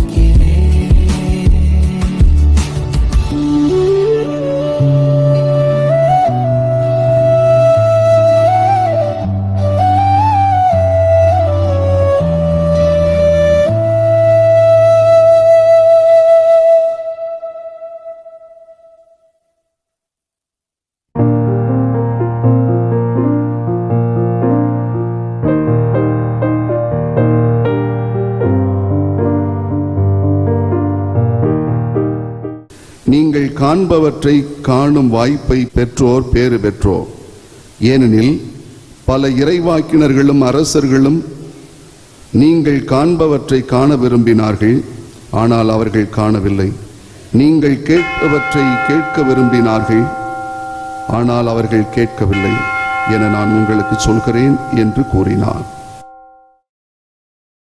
நீங்கள் காண்பவற்றை காணும் வாய்ப்பை பெற்றோர் பேறு பெற்றோர். ஏனெனில் பல இறைவாக்கினர்களும் அரசர்களும் நீங்கள் காண்பவற்றை காண விரும்பினார்கள், ஆனால் அவர்கள் காணவில்லை. நீங்கள் கேட்பவற்றை கேட்க விரும்பினார்கள், ஆனால் அவர்கள் கேட்கவில்லை என நான் உங்களுக்கு சொல்கிறேன் என்று கூறினார்.